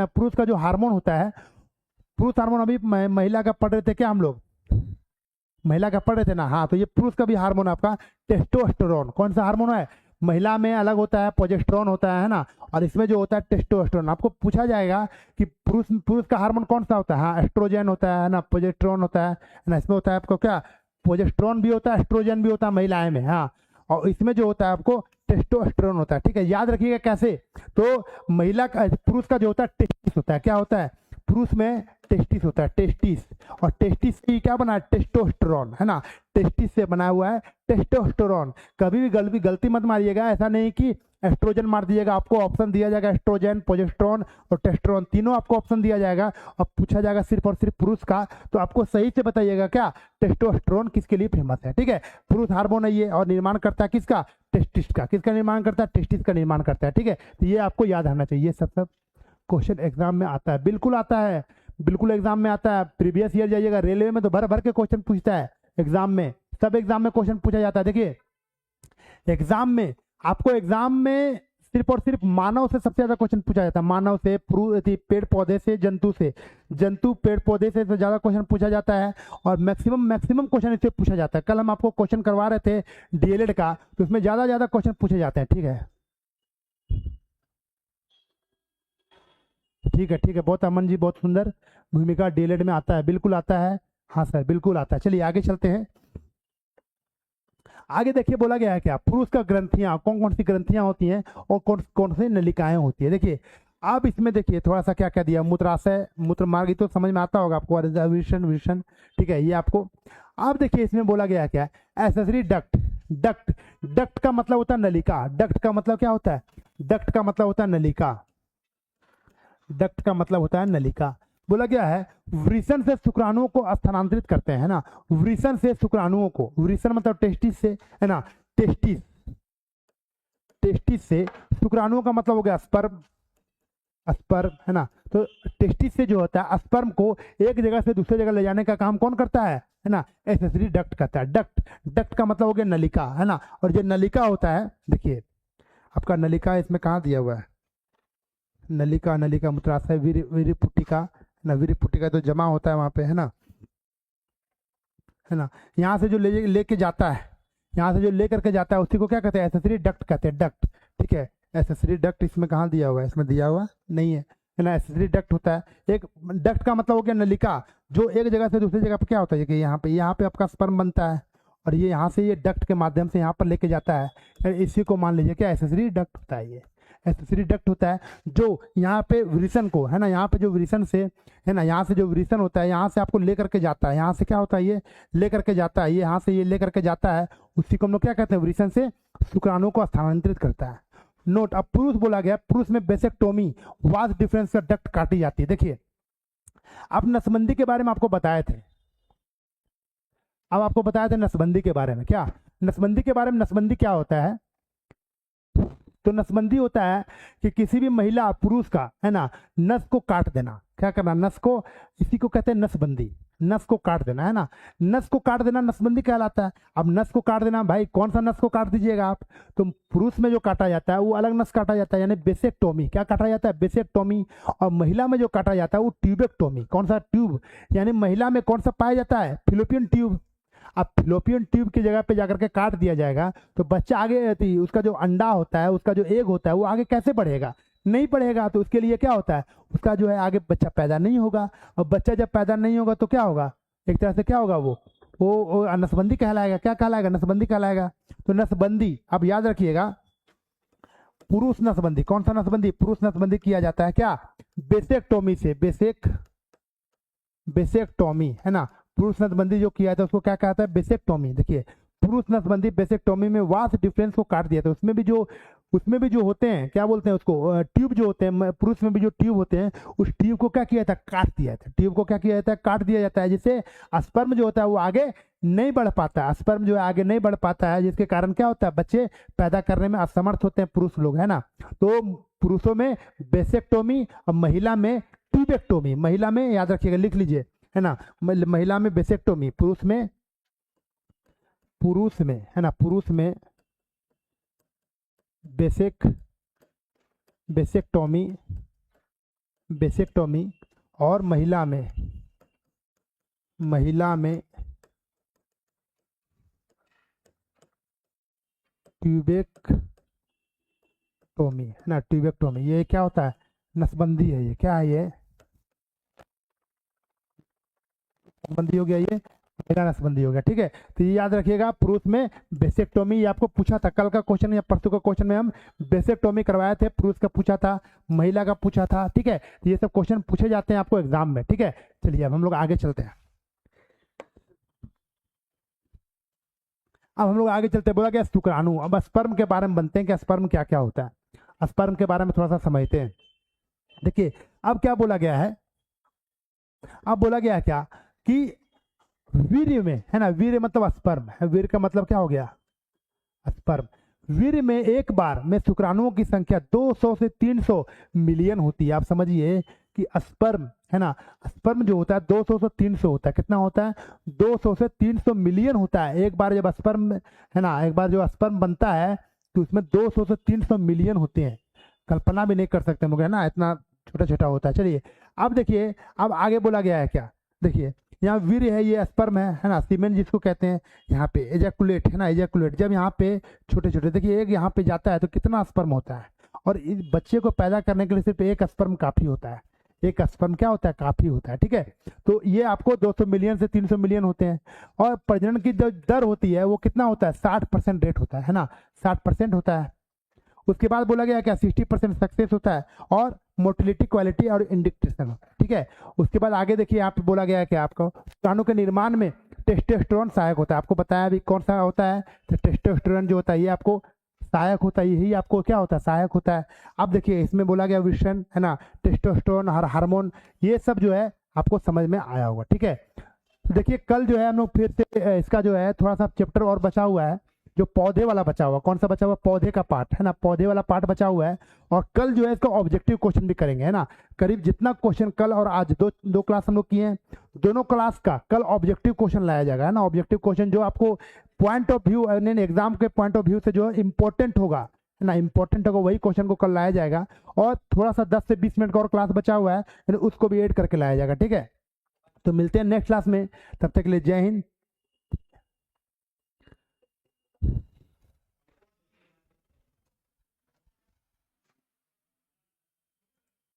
पुरुष का जो हार्मोन होता है, पुरुष हार्मोन, अभी महिला का पढ़ रहे थे क्या हम लोग, महिला का पढ़ रहे थे ना, हाँ, तो ये पुरुष का भी हार्मोन आपका टेस्टोस्टेरोन। कौन सा हार्मोन है, महिला में अलग होता है प्रोजेस्टेरोन होता है ना, और इसमें जो होता है टेस्टोस्टेरोन। आपको पूछा जाएगा कि पुरुष का हार्मोन कौन सा होता है, हाँ, एस्ट्रोजन होता है ना, प्रोजेस्टेरोन होता है ना, इसमें होता है आपको क्या, प्रोजेस्टेरोन भी होता है, एस्ट्रोजन भी होता है महिलाएं में, हाँ, और इसमें जो होता है आपको टेस्टोस्टेरोन होता है। ठीक है, याद रखिएगा कैसे, तो पुरुष का जो होता है टेस्टिस होता है, क्या होता है, पुरुष में टेस्टिस होता है, टेस्टिस, और टेस्टिस की क्या बना है, टेस्टोस्टेरोन है ना, टेस्टिस से बना हुआ है टेस्टोस्टेरोन। कभी भी गलती मत मारिएगा, ऐसा नहीं कि एस्ट्रोजन मार दीजिएगा, आपको ऑप्शन दिया जाएगा एस्ट्रोजन, प्रोजेस्टेरोन और टेस्टोस्टेरोन, तीनों आपको ऑप्शन दिया जाएगा और पूछा जाएगा सिर्फ और सिर्फ पुरुष का, तो आपको सही से बताइएगा क्या, टेस्टोस्टेरोन किसके लिए फेमस है। ठीक है, पुरुष हार्मोन है ये, और निर्माण करता है किसका, टेस्टिस का। किसका निर्माण करता है, टेस्टिस का निर्माण करता है। ठीक है, तो ये आपको याद रहना चाहिए। सब क्वेश्चन एग्जाम में आता है, बिल्कुल आता है, बिल्कुल एग्जाम में आता है। प्रीवियस ईयर जाइएगा, रेलवे में तो भर भर के क्वेश्चन पूछता है एग्जाम में, सब एग्जाम में क्वेश्चन पूछा जाता है। देखिए एग्जाम में आपको, एग्जाम में सिर्फ और सिर्फ मानव से सबसे ज्यादा क्वेश्चन पूछा जाता है, मानव से, पेड़ पौधे से, जंतु पेड़ पौधे से ज्यादा क्वेश्चन पूछा जाता है, और मैक्सिमम क्वेश्चन इससे पूछा जाता है। कल हम आपको क्वेश्चन करवा रहे थे डीएलएड का, तो उसमें ज्यादा क्वेश्चन पूछे जाते हैं। ठीक है, ठीक है, बहुत अमन जी, बहुत सुंदर। भूमिका डीएलएड में आता है, बिल्कुल आता है, हाँ सर बिल्कुल आता है। चलिए आगे चलते हैं। आगे देखिए बोला गया है क्या, पुरुष का ग्रंथियां, कौन कौन सी ग्रंथियां होती हैं और कौन कौन सी नलिकाएं होती है। देखिए अब इसमें देखिए थोड़ा सा क्या क्या दिया, मूत्राशय, मूत्र मार्ग, तो समझ में आता होगा आपको, विशन। ठीक है, ये आपको। अब देखिए इसमें बोला गया है क्या, एसेसरी डक्ट का मतलब होता है नलिका। डक्ट का मतलब क्या होता है, डक्ट का मतलब होता है नलिका, डक्ट का मतलब होता है नलिका। बोला गया है वृषण से शुक्राणुओं को स्थानांतरित करते हैं ना, वृषण से शुक्राणुओं को, वृषण मतलब टेस्टिस से है ना, टेस्टिस से शुक्राणुओं का मतलब हो गया स्पर्म है ना। तो टेस्टिस से जो होता है स्पर्म को एक जगह से दूसरी जगह ले जाने का काम कौन करता है ना, एसेसरी डक्ट करता है। डक्ट का मतलब हो गया नलिका है ना, और जो नलिका होता है, देखिए आपका नलिका इसमें कहाँ दिया हुआ है, नलिका मूत्राशय, वीर्य पुट्टिका ना, वीर्य पुट्टिका तो जमा होता है वहां पे है ना, यहाँ से जो लेके जाता है, यहाँ से जो ले करके जाता है उसी को क्या कहते हैं, एसेसरी डक्ट कहते हैं, डक्ट। ठीक है, एसेसरी डक्ट इसमें कहाँ दिया हुआ है, इसमें दिया हुआ नहीं है ना, एसेसरी डक्ट होता है। एक डक्ट का मतलब हो गया नलिका, जो एक जगह से दूसरी जगह पे क्या होता है कि यहाँ पे आपका स्पर्म बनता है, और ये यहाँ से ये डक्ट के माध्यम से यहाँ पर लेके जाता है। इसी को मान लीजिए क्या एक्सेसरी डक्ट होता है। ये एक्सेसरी डक्ट होता है जो यहाँ पे विरिसन को, है ना, यहाँ पे जो विरिसन से, है ना, यहाँ से जो विरिसन होता है यहाँ से आपको लेकर के जाता है। यहाँ से क्या होता है, ये लेकर के जाता है, ये यहाँ से ये लेकर के जाता है, उसी को हम लोग क्या कहते हैं, विरिसन से शुक्राणु को स्थानांतरित करता है। नोट, अब पुरुष बोला गया, पुरुष में बेसेक्टोमी वास डिफरेंस का डक्ट काटी जाती है। देखिए अब नसबंदी के बारे में आपको बताए थे, अब आपको बताया था नसबंदी के बारे में। क्या नसबंदी के बारे में, नसबंदी क्या होता है, तो नसबंदी होता है कि किसी भी महिला पुरुष का, है ना, नस को काट देना। क्या करना, नस को, इसी को कहते हैं नसबंदी, नस को काट देना, है ना, नस को काट देना नसबंदी कहलाता है। अब नस को काट देना, भाई कौन सा नस को काट दीजिएगा आप, तो पुरुष में जो काटा जाता है वो अलग नस काटा जाता है, यानी बेसेक्टोमी। क्या काटा जाता है, बेसेक्टोमी। और महिला में जो काटा जाता है वो ट्यूबेक्टोमी। कौन सा, ट्यूब, यानी महिला में कौन सा पाया जाता है, फिलोपियन ट्यूब। अब फिलोपियन ट्यूब की जगह पे जाकर के काट दिया जाएगा तो बच्चा आगे, उसका जो अंडा होता है, उसका जो एग होता है वो आगे कैसे बढ़ेगा, नहीं बढ़ेगा। तो उसके लिए क्या होता है, उसका जो है आगे बच्चा पैदा नहीं होगा। और बच्चा जब पैदा नहीं होगा तो क्या होगा, एक तरह से क्या होगा, वो नसबंदी कहलाएगा। क्या कहलाएगा, नसबंदी कहलाएगा। तो नसबंदी, अब याद रखिएगा, पुरुष नसबंदी, कौन सा नसबंदी, पुरुष नसबंदी किया जाता है क्या, बेसेक्टोमी से, बेसेक्टोमी, है ना, पुरुष नसबंदी जो किया था उसको क्या कहता है, बेसेक्टोमी। देखिए पुरुष नसबंदी बेसेक्टोमी में वास डिफरेंस को काट दिया था। उसमें भी जो होते हैं, क्या बोलते हैं उसको, ट्यूब जो होते हैं, पुरुष में भी जो ट्यूब होते हैं उस ट्यूब को क्या किया था, काट दिया था। ट्यूब को क्या किया जाता है, काट दिया जाता है, जिससे स्पर्म जो होता है वो आगे नहीं बढ़ पाता है, स्पर्म जो है आगे नहीं बढ़ पाता है, जिसके कारण क्या होता है, बच्चे पैदा करने में असमर्थ होते हैं पुरुष लोग, है ना। तो पुरुषों में बेसेक्टोमी और महिला में ट्यूबेक्टोमी। महिला में याद रखिएगा, लिख लीजिए, है ना, महिला में बेसेक्टोमी, पुरुष में, है ना, पुरुष में बेसेक्टोमी और महिला में ट्यूबेक्टोमी, है ना, ट्यूबेक्टोमी। ये क्या होता है, नसबंदी है। ये क्या है, ये नसबंदी हो गया, ये मेरा नसबंदी हो गया, ठीक है। तो ये याद रखिएगा, पुरुष में बेसेक्टोमी, ये आपको पूछा था कल का क्वेश्चन या परसों का क्वेश्चन में हम बेसेक्टोमी करवाए थे, पुरुष का पूछा था, महिला का पूछा था, ठीक है। तो ये सब क्वेश्चन पूछे जाते हैं आपको एग्जाम में, ठीक है। चलिए अब हम लोग आगे चलते हैं, बोला गया शुक्राणु। अब स्पर्म के बारे में बनते हैं कि स्पर्म क्या क्या होता है, स्पर्म के बारे में थोड़ा सा समझते हैं। देखिए अब क्या बोला गया है, अब बोला गया है क्या कि वीर्य में, है ना, वीर्य मतलब स्पर्म है, वीर्य का मतलब क्या हो गया, स्पर्म। वीर्य में एक बार में शुक्राणुओं की संख्या 200 से 300 मिलियन होती है। आप समझिए कि स्पर्म, है ना, स्पर्म जो होता है 200 से 300 होता है। कितना होता है, 200 से 300 मिलियन होता है। एक बार जब स्पर्म, है ना, एक बार जो स्पर्म बनता है तो उसमें 200 से 300 मिलियन होते हैं। कल्पना भी नहीं कर सकते हम लोग, है ना, इतना छोटा छोटा होता है। चलिए अब देखिए, अब आगे बोला गया है क्या, देखिए यहाँ वीर्य है, ये स्पर्म है ना, सीमेन जिसको कहते हैं, यहाँ पे एजैकुलेट, है ना, एजैकुलेट। जब यहाँ पे छोटे छोटे, देखिए एक यहाँ पे जाता है तो कितना स्पर्म होता है, और इस बच्चे को पैदा करने के लिए सिर्फ एक स्पर्म काफी होता है, एक स्पर्म क्या होता है, काफी होता है, ठीक है। तो ये आपको 200 मिलियन से 300 मिलियन होते हैं। और प्रजनन की जो दर होती है वो कितना होता है, 60% रेट होता है ना, 60% होता है। उसके बाद बोला गया क्या, 60% सक्सेस होता है, और मोटिलिटी, क्वालिटी और इंडिकेशन होता है, ठीक है। उसके बाद आगे देखिए, यहाँ पे बोला गया है कि आपको शुक्राणु के निर्माण में टेस्टोस्टेरोन सहायक होता है। आपको बताया अभी कौन सा होता है, तो टेस्टोस्टेरोन जो होता है ये आपको सहायक होता है, यही आपको क्या होता है, सहायक होता है। अब देखिए इसमें बोला गया विशन, है ना, टेस्टोस्टेरोन, हार्मोन, ये सब जो है आपको समझ में आया होगा, ठीक है। तो देखिए कल जो है हम लोग फिर से इसका जो है थोड़ा सा चैप्टर और बचा हुआ है, जो पौधे वाला बचा हुआ, कौन सा बचा हुआ, पौधे का पार्ट, है ना, पौधे वाला पार्ट बचा हुआ है। और कल जो है इसका ऑब्जेक्टिव क्वेश्चन भी करेंगे, है ना। करीब जितना क्वेश्चन कल और आज दो क्लास हम लोग किए हैं, दोनों क्लास का कल ऑब्जेक्टिव क्वेश्चन लाया जाएगा, है ना। ऑब्जेक्टिव क्वेश्चन जो आपको पॉइंट ऑफ व्यू, एग्जाम के पॉइंट ऑफ व्यू से जो इंपॉर्टेंट होगा, है ना, इंपॉर्टेंट होगा, वही क्वेश्चन को कल लाया जाएगा। और थोड़ा सा 10 से 20 मिनट का और क्लास बचा हुआ है, उसको भी ऐड करके लाया जाएगा, ठीक है। तो मिलते हैं नेक्स्ट क्लास में, तब तक के लिए जय हिंद,